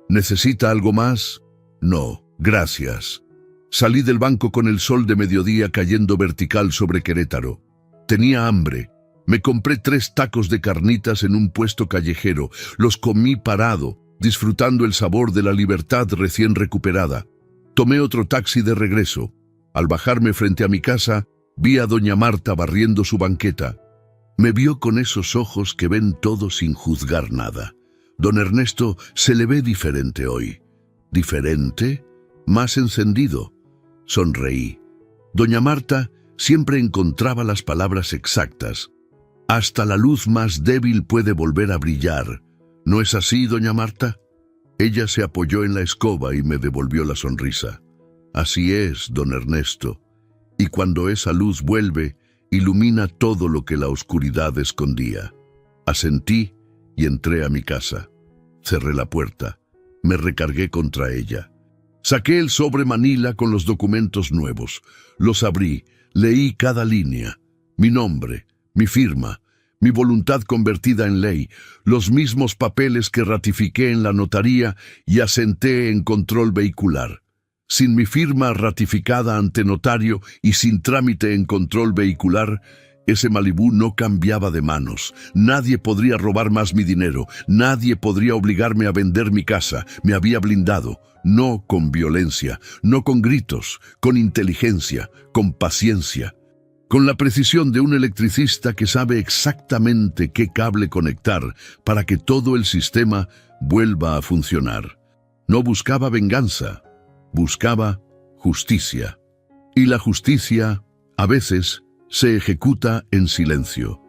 ¿Necesita algo más? No, gracias. Salí del banco con el sol de mediodía cayendo vertical sobre Querétaro. Tenía hambre. Me compré 3 tacos de carnitas en un puesto callejero. Los comí parado, disfrutando el sabor de la libertad recién recuperada. Tomé otro taxi de regreso. Al bajarme frente a mi casa, vi a doña Marta barriendo su banqueta. Me vio con esos ojos que ven todo sin juzgar nada. Don Ernesto se le ve diferente hoy. ¿Diferente? Más encendido. Sonreí. Doña Marta siempre encontraba las palabras exactas. Hasta la luz más débil puede volver a brillar. ¿No es así, doña Marta? Ella se apoyó en la escoba y me devolvió la sonrisa. Así es, don Ernesto. Y cuando esa luz vuelve, ilumina todo lo que la oscuridad escondía. Asentí y entré a mi casa. Cerré la puerta. Me recargué contra ella. Saqué el sobre manila con los documentos nuevos. Los abrí, leí cada línea. Mi nombre, mi firma, mi voluntad convertida en ley, los mismos papeles que ratifiqué en la notaría y asenté en control vehicular. Sin mi firma ratificada ante notario y sin trámite en control vehicular, ese Malibú no cambiaba de manos. Nadie podría robar más mi dinero. Nadie podría obligarme a vender mi casa. Me había blindado. No con violencia, no con gritos, con inteligencia, con paciencia. Con la precisión de un electricista que sabe exactamente qué cable conectar para que todo el sistema vuelva a funcionar. No buscaba venganza, buscaba justicia. Y la justicia, a veces, se ejecuta en silencio.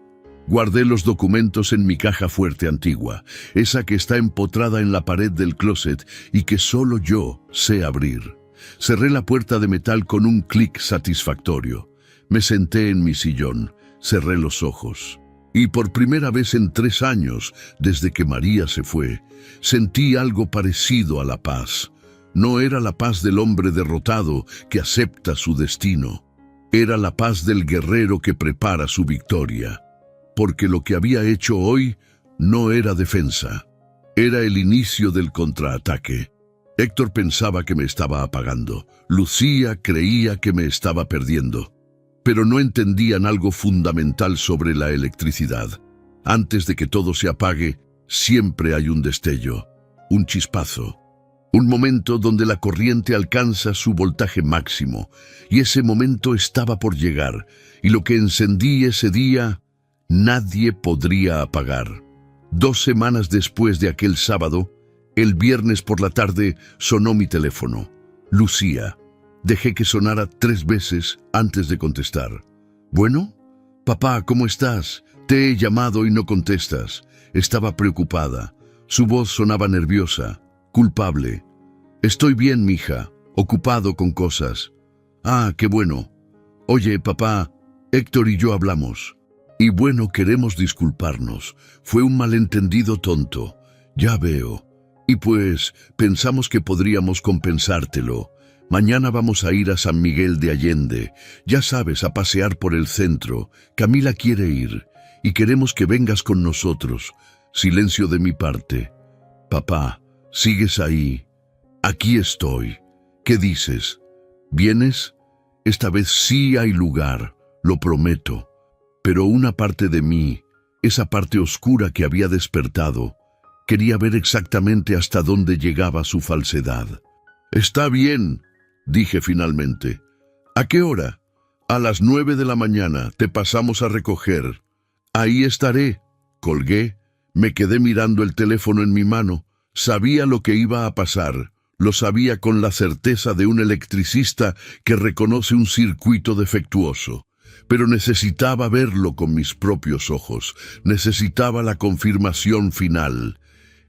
Guardé los documentos en mi caja fuerte antigua, esa que está empotrada en la pared del closet y que solo yo sé abrir. Cerré la puerta de metal con un clic satisfactorio. Me senté en mi sillón, cerré los ojos. Y por primera vez en 3 años, desde que María se fue, sentí algo parecido a la paz. No era la paz del hombre derrotado que acepta su destino. Era la paz del guerrero que prepara su victoria. Porque lo que había hecho hoy no era defensa. Era el inicio del contraataque. Héctor pensaba que me estaba apagando. Lucía creía que me estaba perdiendo. Pero no entendían algo fundamental sobre la electricidad. Antes de que todo se apague, siempre hay un destello, un chispazo. Un momento donde la corriente alcanza su voltaje máximo, y ese momento estaba por llegar, y lo que encendí ese día, nadie podría apagar. 2 semanas después de aquel sábado, el viernes por la tarde, sonó mi teléfono. Lucía. Dejé que sonara 3 veces antes de contestar. ¿Bueno? Papá, ¿cómo estás? Te he llamado y no contestas. Estaba preocupada. Su voz sonaba nerviosa. Culpable. Estoy bien, mija, ocupado con cosas. Ah, qué bueno. Oye, papá, Héctor y yo hablamos. Y bueno, queremos disculparnos. Fue un malentendido tonto. Ya veo. Y pues, pensamos que podríamos compensártelo. Mañana vamos a ir a San Miguel de Allende. Ya sabes, a pasear por el centro. Camila quiere ir. Y queremos que vengas con nosotros. Silencio de mi parte. Papá, ¿sigues ahí? Aquí estoy. ¿Qué dices? ¿Vienes? Esta vez sí hay lugar, lo prometo. Pero una parte de mí, esa parte oscura que había despertado, quería ver exactamente hasta dónde llegaba su falsedad. Está bien, dije finalmente. ¿A qué hora? A las 9 de la mañana, te pasamos a recoger. Ahí estaré. Colgué, me quedé mirando el teléfono en mi mano. Sabía lo que iba a pasar. Lo sabía con la certeza de un electricista que reconoce un circuito defectuoso. Pero necesitaba verlo con mis propios ojos. Necesitaba la confirmación final.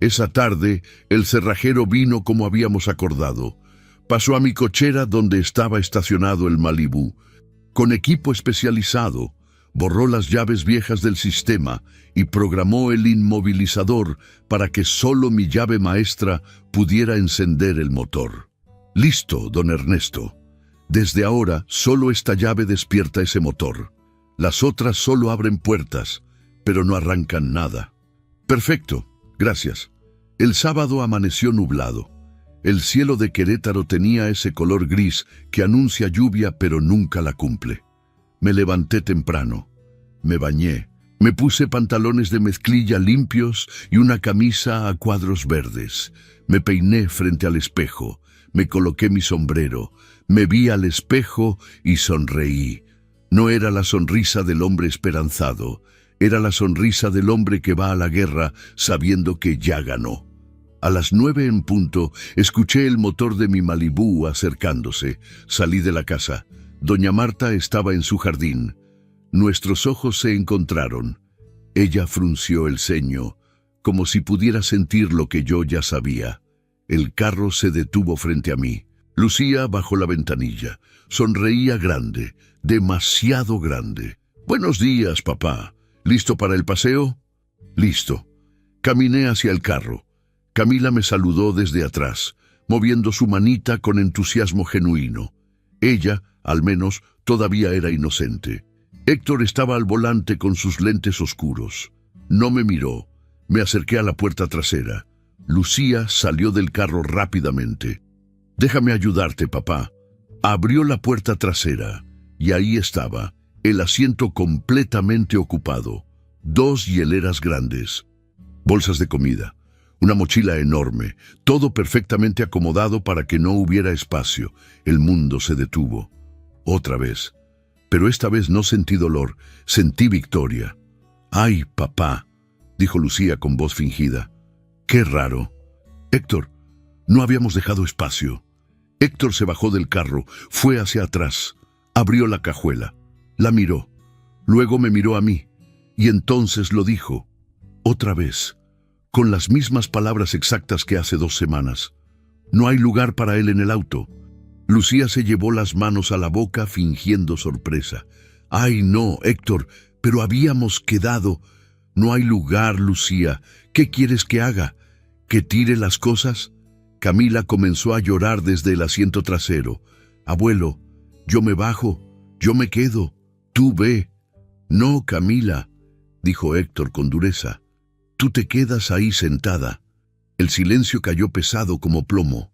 Esa tarde, el cerrajero vino como habíamos acordado. Pasó a mi cochera donde estaba estacionado el Malibú. Con equipo especializado, Borró las llaves viejas del sistema y programó el inmovilizador para que solo mi llave maestra pudiera encender el motor. Listo, don Ernesto. Desde ahora, solo esta llave despierta ese motor. Las otras solo abren puertas, pero no arrancan nada. Perfecto, gracias. El sábado amaneció nublado. El cielo de Querétaro tenía ese color gris que anuncia lluvia pero nunca la cumple. Me levanté temprano. Me bañé. Me puse pantalones de mezclilla limpios y una camisa a cuadros verdes. Me peiné frente al espejo. Me coloqué mi sombrero. Me vi al espejo y sonreí. No era la sonrisa del hombre esperanzado. Era la sonrisa del hombre que va a la guerra sabiendo que ya ganó. A las 9 en punto, escuché el motor de mi Malibú acercándose. Salí de la casa. Doña Marta estaba en su jardín. Nuestros ojos se encontraron. Ella frunció el ceño, como si pudiera sentir lo que yo ya sabía. El carro se detuvo frente a mí. Lucía bajó la ventanilla. Sonreía grande, demasiado grande. «Buenos días, papá. ¿Listo para el paseo?» «Listo». Caminé hacia el carro. Camila me saludó desde atrás, moviendo su manita con entusiasmo genuino. Ella, al menos, todavía era inocente. Héctor estaba al volante con sus lentes oscuros. No me miró. Me acerqué a la puerta trasera. Lucía salió del carro rápidamente. «Déjame ayudarte, papá». Abrió la puerta trasera y ahí estaba, el asiento completamente ocupado. 2 hieleras grandes, bolsas de comida, una mochila enorme, todo perfectamente acomodado para que no hubiera espacio. El mundo se detuvo. Otra vez. Pero esta vez no sentí dolor, sentí victoria. «Ay, papá», dijo Lucía con voz fingida. «Qué raro. Héctor, no habíamos dejado espacio». Héctor se bajó del carro, fue hacia atrás, abrió la cajuela, la miró, luego me miró a mí, y entonces lo dijo, otra vez, con las mismas palabras exactas que hace 2 semanas. «No hay lugar para él en el auto». Lucía se llevó las manos a la boca fingiendo sorpresa. «Ay, no, Héctor, pero habíamos quedado». «No hay lugar, Lucía. ¿Qué quieres que haga? ¿Que tire las cosas?» Camila comenzó a llorar desde el asiento trasero. «Abuelo, yo me bajo, yo me quedo, tú ve». «No, Camila», dijo Héctor con dureza. «Tú te quedas ahí sentada». El silencio cayó pesado como plomo.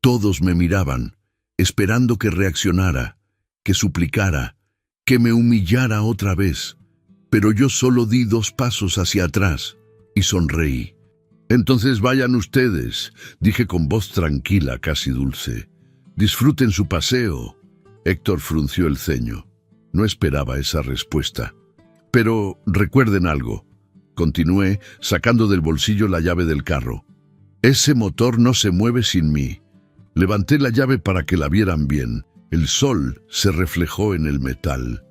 Todos me miraban, esperando que reaccionara, que suplicara, que me humillara otra vez. Pero yo solo di 2 pasos hacia atrás y sonreí. «Entonces vayan ustedes», dije con voz tranquila, casi dulce. «Disfruten su paseo». Héctor frunció el ceño. No esperaba esa respuesta. «Pero recuerden algo», continué, sacando del bolsillo la llave del carro. «Ese motor no se mueve sin mí». Levanté la llave para que la vieran bien. El sol se reflejó en el metal.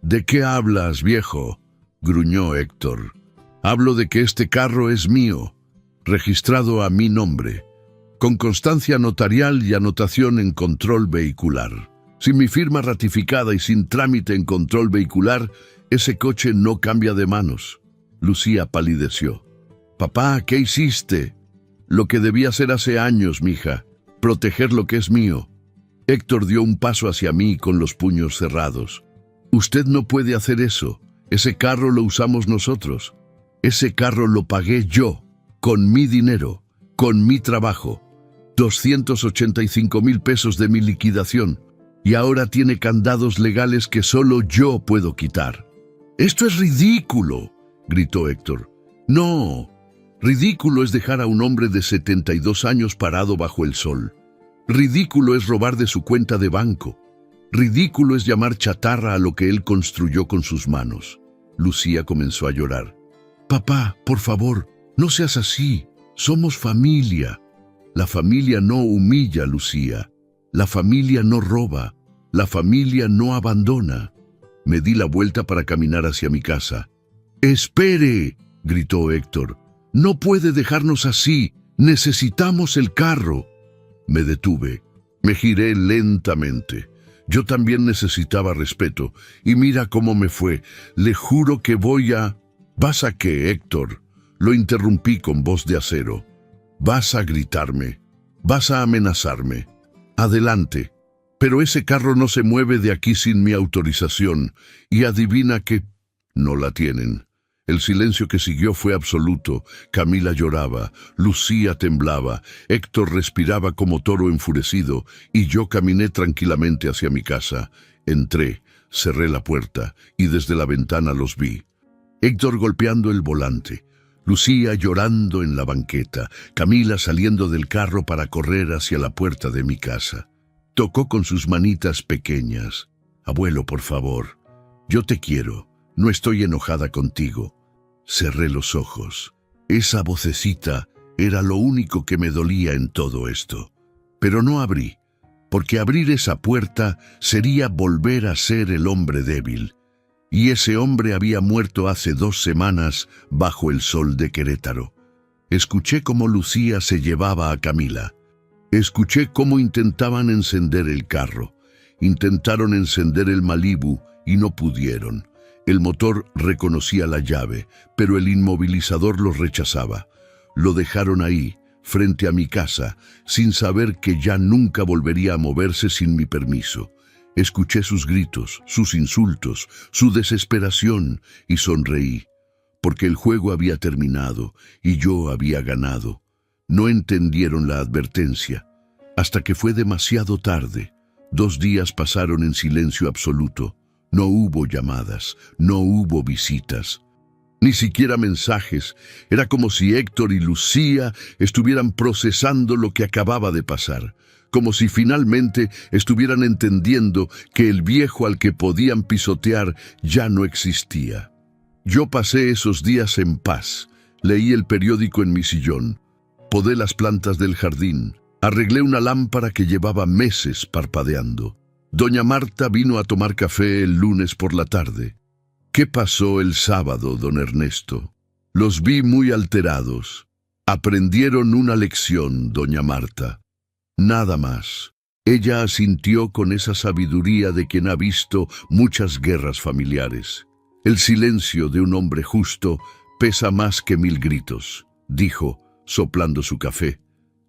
«¿De qué hablas, viejo?», gruñó Héctor. «Hablo de que este carro es mío, registrado a mi nombre, con constancia notarial y anotación en control vehicular. Sin mi firma ratificada y sin trámite en control vehicular, ese coche no cambia de manos». Lucía palideció. «Papá, ¿qué hiciste?» «Lo que debía hacer hace años, mija, proteger lo que es mío». Héctor dio un paso hacia mí con los puños cerrados. «Usted no puede hacer eso. Ese carro lo usamos nosotros. Ese carro lo pagué yo, con mi dinero, con mi trabajo. 285,000 pesos de mi liquidación. Y ahora tiene candados legales que solo yo puedo quitar». «Esto es ridículo», gritó Héctor. «No, ridículo es dejar a un hombre de 72 años parado bajo el sol. Ridículo es robar de su cuenta de banco. Ridículo es llamar chatarra a lo que él construyó con sus manos». Lucía comenzó a llorar. «Papá, por favor, no seas así. Somos familia». «La familia no humilla, Lucía. La familia no roba. La familia no abandona». Me di la vuelta para caminar hacia mi casa. «¡Espere!», gritó Héctor. «No puede dejarnos así. Necesitamos el carro». Me detuve. Me giré lentamente. Yo también necesitaba respeto, y mira cómo me fue. Le juro que voy a... ¿Vas a qué, Héctor? Lo interrumpí con voz de acero. Vas a gritarme. Vas a amenazarme. Adelante. Pero ese carro no se mueve de aquí sin mi autorización. Y adivina que... no la tienen. El silencio que siguió fue absoluto. Camila lloraba, Lucía temblaba, Héctor respiraba como toro enfurecido, y yo caminé tranquilamente hacia mi casa. Entré, cerré la puerta, y desde la ventana los vi. Héctor golpeando el volante, Lucía llorando en la banqueta, Camila saliendo del carro para correr hacia la puerta de mi casa. Tocó con sus manitas pequeñas. Abuelo, por favor, yo te quiero, no estoy enojada contigo. Cerré los ojos. Esa vocecita era lo único que me dolía en todo esto. Pero no abrí, porque abrir esa puerta sería volver a ser el hombre débil. Y ese hombre había muerto hace 2 semanas bajo el sol de Querétaro. Escuché cómo Lucía se llevaba a Camila. Escuché cómo intentaban encender el carro. Intentaron encender el Malibu y no pudieron. El motor reconocía la llave, pero el inmovilizador los rechazaba. Lo dejaron ahí, frente a mi casa, sin saber que ya nunca volvería a moverse sin mi permiso. Escuché sus gritos, sus insultos, su desesperación y sonreí, porque el juego había terminado y yo había ganado. No entendieron la advertencia, hasta que fue demasiado tarde. 2 días pasaron en silencio absoluto. No hubo llamadas, no hubo visitas, ni siquiera mensajes. Era como si Héctor y Lucía estuvieran procesando lo que acababa de pasar, como si finalmente estuvieran entendiendo que el viejo al que podían pisotear ya no existía. Yo pasé esos días en paz, leí el periódico en mi sillón, podé las plantas del jardín, arreglé una lámpara que llevaba meses parpadeando. Doña Marta vino a tomar café el lunes por la tarde. ¿Qué pasó el sábado, don Ernesto? Los vi muy alterados. Aprendieron una lección, doña Marta. Nada más. Ella asintió con esa sabiduría de quien ha visto muchas guerras familiares. El silencio de un hombre justo pesa más que 1000 gritos, dijo, soplando su café.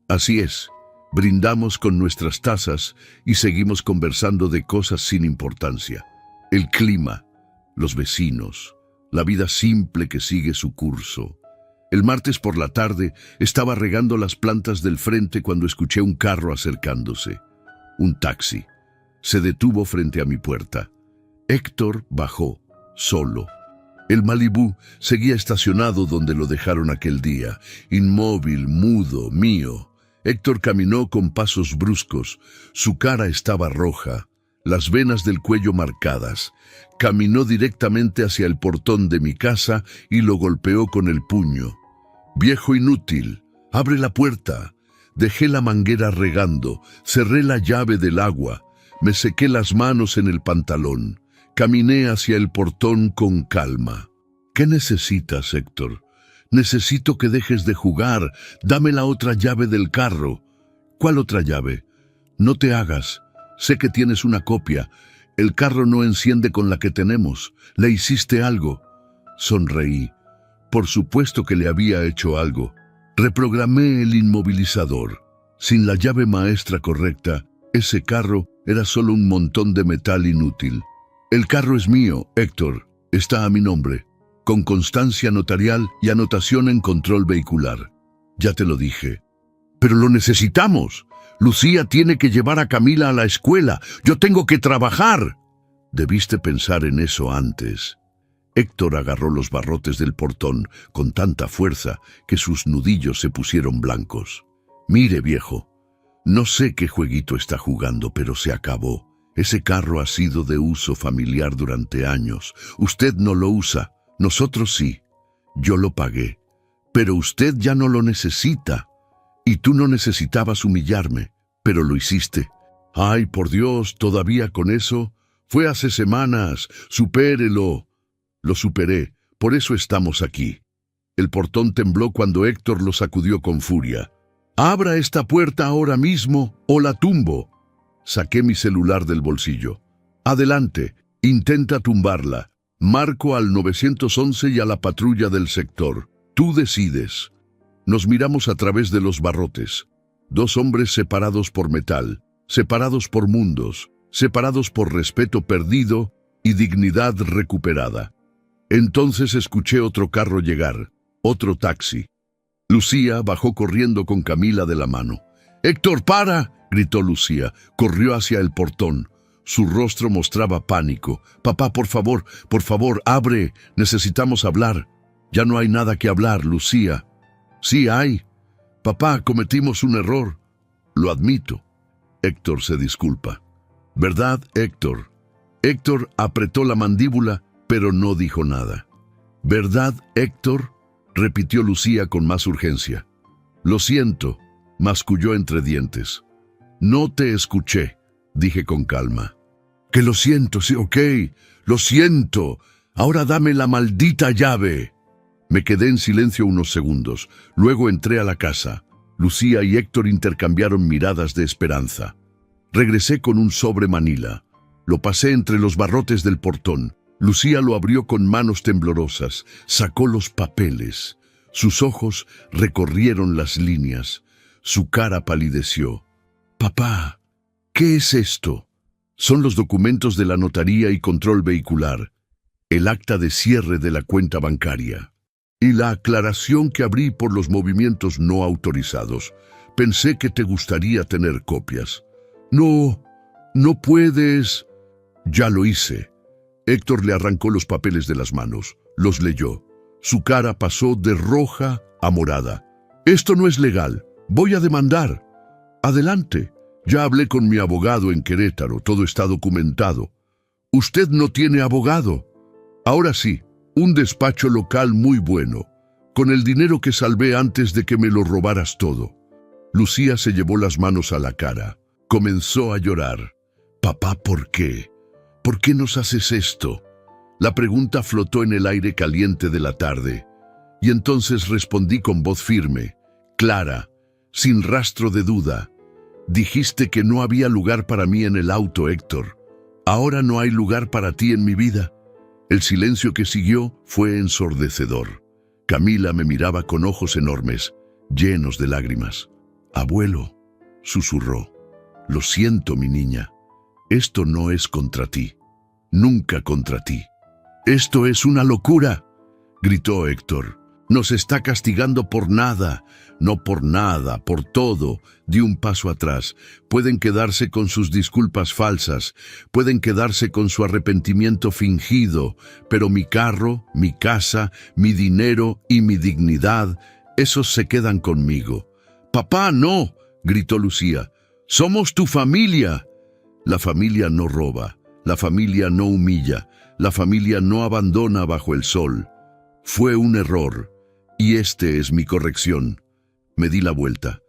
Así es. Brindamos con nuestras tazas y seguimos conversando de cosas sin importancia. El clima, los vecinos, la vida simple que sigue su curso. El martes por la tarde estaba regando las plantas del frente cuando escuché un carro acercándose. Un taxi. Se detuvo frente a mi puerta. Héctor bajó, solo. El Malibú seguía estacionado donde lo dejaron aquel día, inmóvil, mudo, mío. Héctor caminó con pasos bruscos, su cara estaba roja, las venas del cuello marcadas. Caminó directamente hacia el portón de mi casa y lo golpeó con el puño. Viejo inútil, abre la puerta. Dejé la manguera regando, cerré la llave del agua, me sequé las manos en el pantalón. Caminé hacia el portón con calma. ¿Qué necesitas, Héctor? Necesito que dejes de jugar. Dame la otra llave del carro. ¿Cuál otra llave? No te hagas. Sé que tienes una copia. El carro no enciende con la que tenemos. ¿Le hiciste algo? Sonreí. Por supuesto que le había hecho algo. Reprogramé el inmovilizador. Sin la llave maestra correcta, ese carro era solo un montón de metal inútil. El carro es mío, Héctor. Está a mi nombre, con constancia notarial y anotación en control vehicular. Ya te lo dije. Pero lo necesitamos. Lucía tiene que llevar a Camila a la escuela. Yo tengo que trabajar. Debiste pensar en eso antes. Héctor agarró los barrotes del portón con tanta fuerza que sus nudillos se pusieron blancos. Mire, viejo, no sé qué jueguito está jugando, pero se acabó. Ese carro ha sido de uso familiar durante años. Usted no lo usa. Nosotros sí. Yo lo pagué. Pero usted ya no lo necesita. Y tú no necesitabas humillarme, pero lo hiciste. Ay, por Dios, ¿todavía con eso? Fue hace semanas. Supérelo. Lo superé. Por eso estamos aquí. El portón tembló cuando Héctor lo sacudió con furia. Abra esta puerta ahora mismo o la tumbo. Saqué mi celular del bolsillo. Adelante, intenta tumbarla. Marco al 911 y a la patrulla del sector. Tú decides. Nos miramos a través de los barrotes. Dos hombres separados por metal, separados por mundos, separados por respeto perdido y dignidad recuperada. Entonces escuché otro carro llegar, otro taxi. Lucía bajó corriendo con Camila de la mano. «¡Héctor, para!», gritó Lucía. Corrió hacia el portón. Su rostro mostraba pánico. «Papá, por favor, abre. Necesitamos hablar». «Ya no hay nada que hablar, Lucía». «Sí hay. Papá, cometimos un error». «Lo admito». Héctor se disculpa. «¿Verdad, Héctor?» Héctor apretó la mandíbula, pero no dijo nada. «¿Verdad, Héctor?», repitió Lucía con más urgencia. «Lo siento», masculló entre dientes. «No te escuché», dije con calma. «Que lo siento, sí, ok, lo siento. Ahora dame la maldita llave». Me quedé en silencio unos segundos. Luego entré a la casa. Lucía y Héctor intercambiaron miradas de esperanza. Regresé con un sobre manila. Lo pasé entre los barrotes del portón. Lucía lo abrió con manos temblorosas. Sacó los papeles. Sus ojos recorrieron las líneas. Su cara palideció. «Papá, ¿qué es esto?» «Son los documentos de la notaría y control vehicular, el acta de cierre de la cuenta bancaria y la aclaración que abrí por los movimientos no autorizados. Pensé que te gustaría tener copias». «No, no puedes». «Ya lo hice». Héctor le arrancó los papeles de las manos. Los leyó. Su cara pasó de roja a morada. «Esto no es legal. Voy a demandar». «Adelante. Ya hablé con mi abogado en Querétaro. Todo está documentado». «Usted no tiene abogado». «Ahora sí, un despacho local muy bueno, con el dinero que salvé antes de que me lo robaras todo». Lucía se llevó las manos a la cara. Comenzó a llorar. «Papá, ¿por qué? ¿Por qué nos haces esto?». La pregunta flotó en el aire caliente de la tarde. Y entonces respondí con voz firme, clara, sin rastro de duda. «Dijiste que no había lugar para mí en el auto, Héctor. Ahora no hay lugar para ti en mi vida». El silencio que siguió fue ensordecedor. Camila me miraba con ojos enormes, llenos de lágrimas. «Abuelo», susurró, «lo siento, mi niña. Esto no es contra ti. Nunca contra ti». «Esto es una locura», gritó Héctor. «Nos está castigando por nada, no por nada, por todo». Di un paso atrás. Pueden quedarse con sus disculpas falsas, pueden quedarse con su arrepentimiento fingido, pero mi carro, mi casa, mi dinero y mi dignidad, esos se quedan conmigo. «Papá, no», gritó Lucía. «Somos tu familia». La familia no roba, la familia no humilla, la familia no abandona bajo el sol. Fue un error. Y este es mi corrección». Me di la vuelta.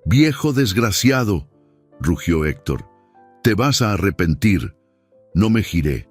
«Viejo desgraciado», rugió Héctor, «te vas a arrepentir». No me giré.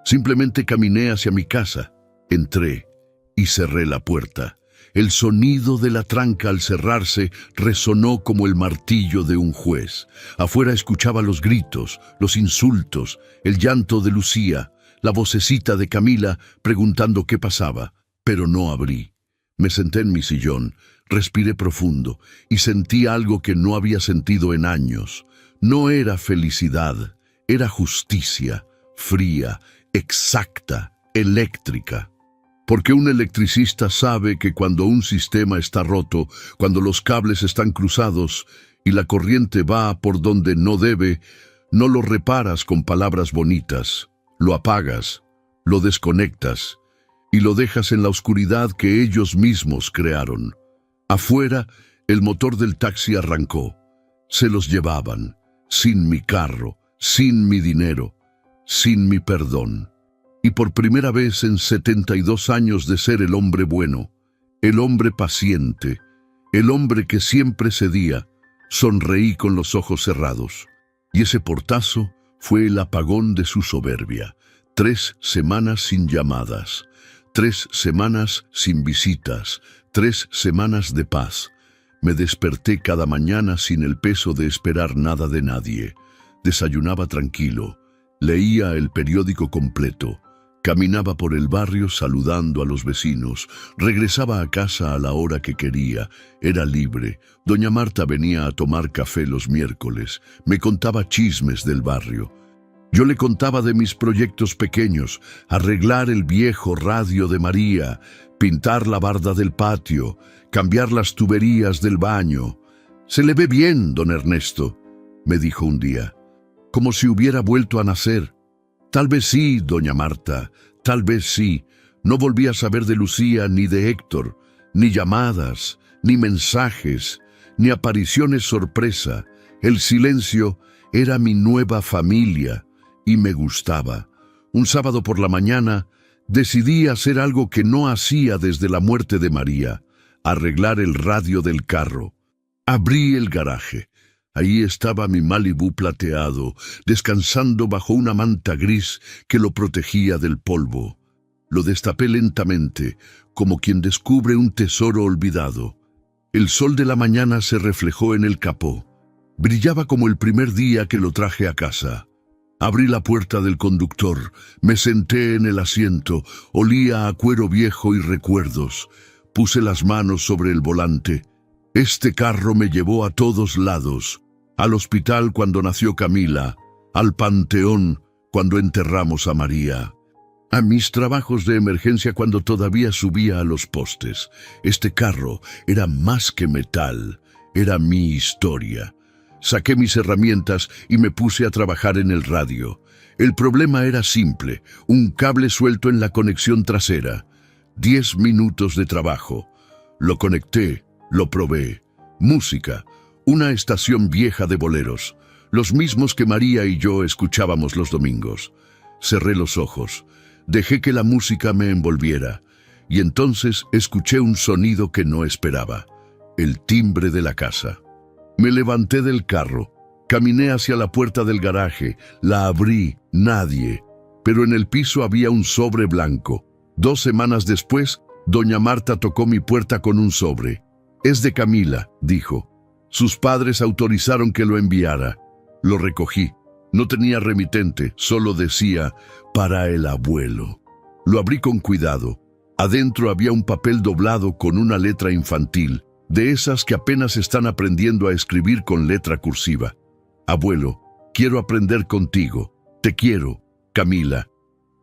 Simplemente caminé hacia mi casa. Entré y cerré la puerta. El sonido de la tranca al cerrarse resonó como el martillo de un juez. Afuera escuchaba los gritos, los insultos, el llanto de Lucía, la vocecita de Camila preguntando qué pasaba, pero no abrí. Me senté en mi sillón, respiré profundo y sentí algo que no había sentido en años. No era felicidad, era justicia, fría, exacta, eléctrica. Porque un electricista sabe que cuando un sistema está roto, cuando los cables están cruzados y la corriente va por donde no debe, no lo reparas con palabras bonitas, lo apagas, lo desconectas y lo dejas en la oscuridad que ellos mismos crearon. Afuera, el motor del taxi arrancó. Se los llevaban, sin mi carro, sin mi dinero, sin mi perdón. Y por primera vez en 72 años de ser el hombre bueno, el hombre paciente, el hombre que siempre cedía, sonreí con los ojos cerrados. Y ese portazo fue el apagón de su soberbia. 3 semanas sin llamadas, 3 semanas sin visitas, 3 semanas de paz. Me desperté cada mañana sin el peso de esperar nada de nadie, Desayunaba tranquilo, leía el periódico completo, caminaba por el barrio saludando a los vecinos, regresaba a casa a la hora que quería, era libre. Doña Marta venía a tomar café los miércoles, me contaba chismes del barrio. Yo le contaba de mis proyectos pequeños, arreglar el viejo radio de María, pintar la barda del patio, cambiar las tuberías del baño. «Se le ve bien, don Ernesto», me dijo un día, como si hubiera vuelto a nacer. «Tal vez sí, doña Marta, tal vez sí». No volví a saber de Lucía ni de Héctor, ni llamadas, ni mensajes, ni apariciones sorpresa. El silencio era mi nueva familia y me gustaba. Un sábado por la mañana decidí hacer algo que no hacía desde la muerte de María: arreglar el radio del carro. Abrí el garaje. Ahí estaba mi Malibú plateado, descansando bajo una manta gris que lo protegía del polvo. Lo destapé lentamente, como quien descubre un tesoro olvidado. El sol de la mañana se reflejó en el capó. Brillaba como el primer día que lo traje a casa. Abrí la puerta del conductor, me senté en el asiento, olía a cuero viejo y recuerdos. Puse las manos sobre el volante. Este carro me llevó a todos lados. Al hospital cuando nació Camila, al panteón cuando enterramos a María, a mis trabajos de emergencia cuando todavía subía a los postes. Este carro era más que metal, era mi historia. Saqué mis herramientas y me puse a trabajar en el radio. El problema era simple: un cable suelto en la conexión trasera. 10 minutos de trabajo. Lo conecté, lo probé. Música. Una estación vieja de boleros, los mismos que María y yo escuchábamos los domingos. Cerré los ojos, dejé que la música me envolviera, y entonces escuché un sonido que no esperaba: el timbre de la casa. Me levanté del carro, caminé hacia la puerta del garaje, la abrí, nadie, pero en el piso había un sobre blanco. 2 semanas después, doña Marta tocó mi puerta con un sobre. «Es de Camila», dijo. Sus padres autorizaron que lo enviara. Lo recogí. No tenía remitente, solo decía «para el abuelo». Lo abrí con cuidado. Adentro había un papel doblado con una letra infantil, de esas que apenas están aprendiendo a escribir con letra cursiva. «Abuelo, quiero aprender contigo. Te quiero, Camila».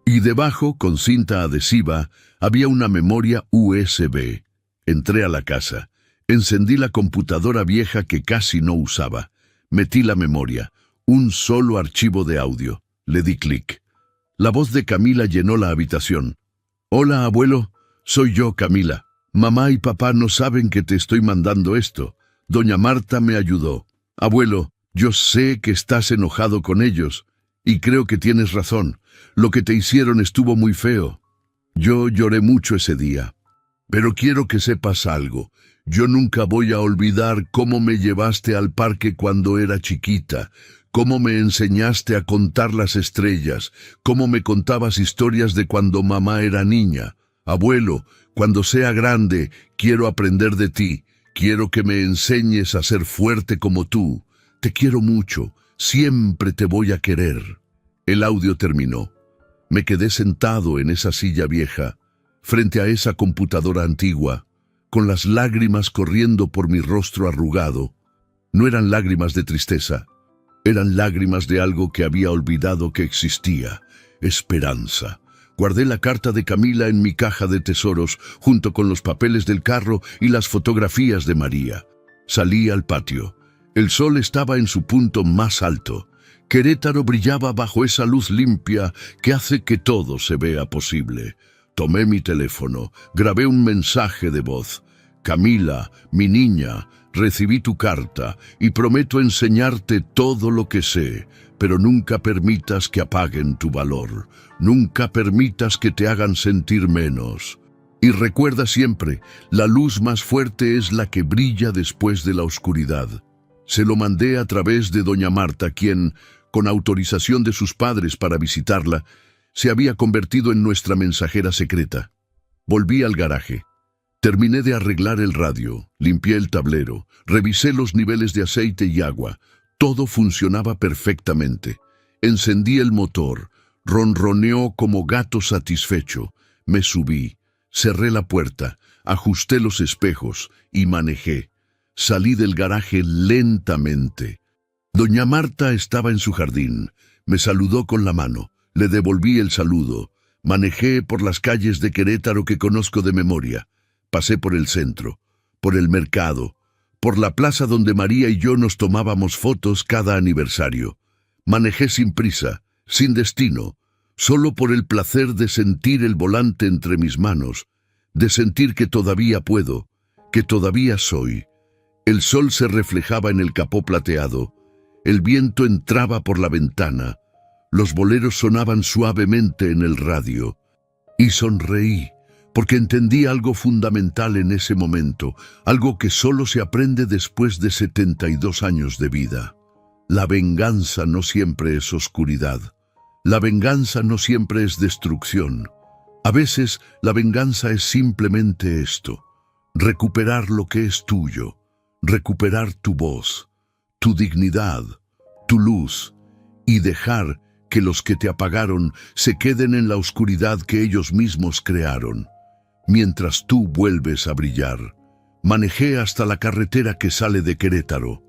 Y debajo, con cinta adhesiva, había una memoria USB. Entré a la casa. Encendí la computadora vieja que casi no usaba. Metí la memoria, un solo archivo de audio. Le di clic. La voz de Camila llenó la habitación. «Hola, abuelo. Soy yo, Camila. Mamá y papá no saben que te estoy mandando esto. Doña Marta me ayudó. Abuelo, yo sé que estás enojado con ellos, y creo que tienes razón. Lo que te hicieron estuvo muy feo. Yo lloré mucho ese día. Pero quiero que sepas algo. Yo nunca voy a olvidar cómo me llevaste al parque cuando era chiquita, cómo me enseñaste a contar las estrellas, cómo me contabas historias de cuando mamá era niña. Abuelo, cuando sea grande, quiero aprender de ti. Quiero que me enseñes a ser fuerte como tú. Te quiero mucho. Siempre te voy a querer». El audio terminó. Me quedé sentado en esa silla vieja, frente a esa computadora antigua, con las lágrimas corriendo por mi rostro arrugado. No eran lágrimas de tristeza, eran lágrimas de algo que había olvidado que existía: esperanza. Guardé la carta de Camila en mi caja de tesoros, junto con los papeles del carro y las fotografías de María. Salí al patio. El sol estaba en su punto más alto. Querétaro brillaba bajo esa luz limpia que hace que todo se vea posible. Tomé mi teléfono, grabé un mensaje de voz. «Camila, mi niña, recibí tu carta y prometo enseñarte todo lo que sé, pero nunca permitas que apaguen tu valor. Nunca permitas que te hagan sentir menos. Y recuerda siempre, la luz más fuerte es la que brilla después de la oscuridad». Se lo mandé a través de doña Marta, quien, con autorización de sus padres para visitarla, se había convertido en nuestra mensajera secreta. Volví al garaje. Terminé de arreglar el radio, limpié el tablero, revisé los niveles de aceite y agua. Todo funcionaba perfectamente. Encendí el motor, ronroneó como gato satisfecho. Me subí, cerré la puerta, ajusté los espejos y manejé. Salí del garaje lentamente. Doña Marta estaba en su jardín. Me saludó con la mano. Le devolví el saludo. Manejé por las calles de Querétaro que conozco de memoria. Pasé por el centro, por el mercado, por la plaza donde María y yo nos tomábamos fotos cada aniversario. Manejé sin prisa, sin destino, solo por el placer de sentir el volante entre mis manos, de sentir que todavía puedo, que todavía soy. El sol se reflejaba en el capó plateado, el viento entraba por la ventana, los boleros sonaban suavemente en el radio, y sonreí, porque entendí algo fundamental en ese momento, algo que solo se aprende después de 72 años de vida. La venganza no siempre es oscuridad. La venganza no siempre es destrucción. A veces la venganza es simplemente esto: recuperar lo que es tuyo, recuperar tu voz, tu dignidad, tu luz, y dejar que los que te apagaron se queden en la oscuridad que ellos mismos crearon. Mientras tú vuelves a brillar. Manejé hasta la carretera que sale de Querétaro.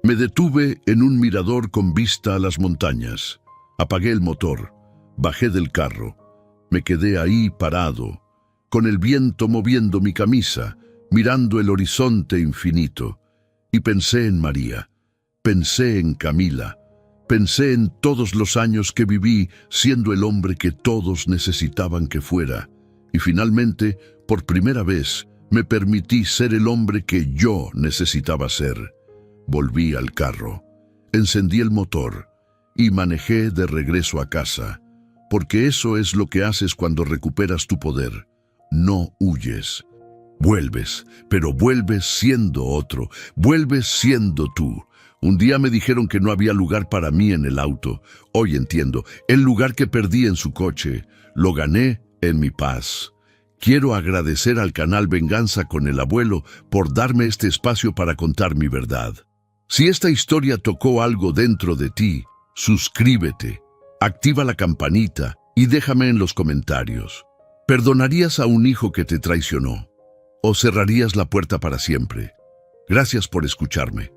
Me detuve en un mirador con vista a las montañas. Apagué el motor, bajé del carro. Me quedé ahí parado, con el viento moviendo mi camisa, mirando el horizonte infinito. Y pensé en María, pensé en Camila, pensé en todos los años que viví siendo el hombre que todos necesitaban que fuera. Y finalmente, por primera vez, me permití ser el hombre que yo necesitaba ser. Volví al carro, encendí el motor y manejé de regreso a casa, porque eso es lo que haces cuando recuperas tu poder. No huyes. Vuelves, pero vuelves siendo otro, vuelves siendo tú. Un día me dijeron que no había lugar para mí en el auto. Hoy entiendo, el lugar que perdí en su coche, lo gané en mi paz. Quiero agradecer al canal Venganza con el Abuelo por darme este espacio para contar mi verdad. Si esta historia tocó algo dentro de ti, suscríbete, activa la campanita y déjame en los comentarios. ¿Perdonarías a un hijo que te traicionó? ¿O cerrarías la puerta para siempre? Gracias por escucharme.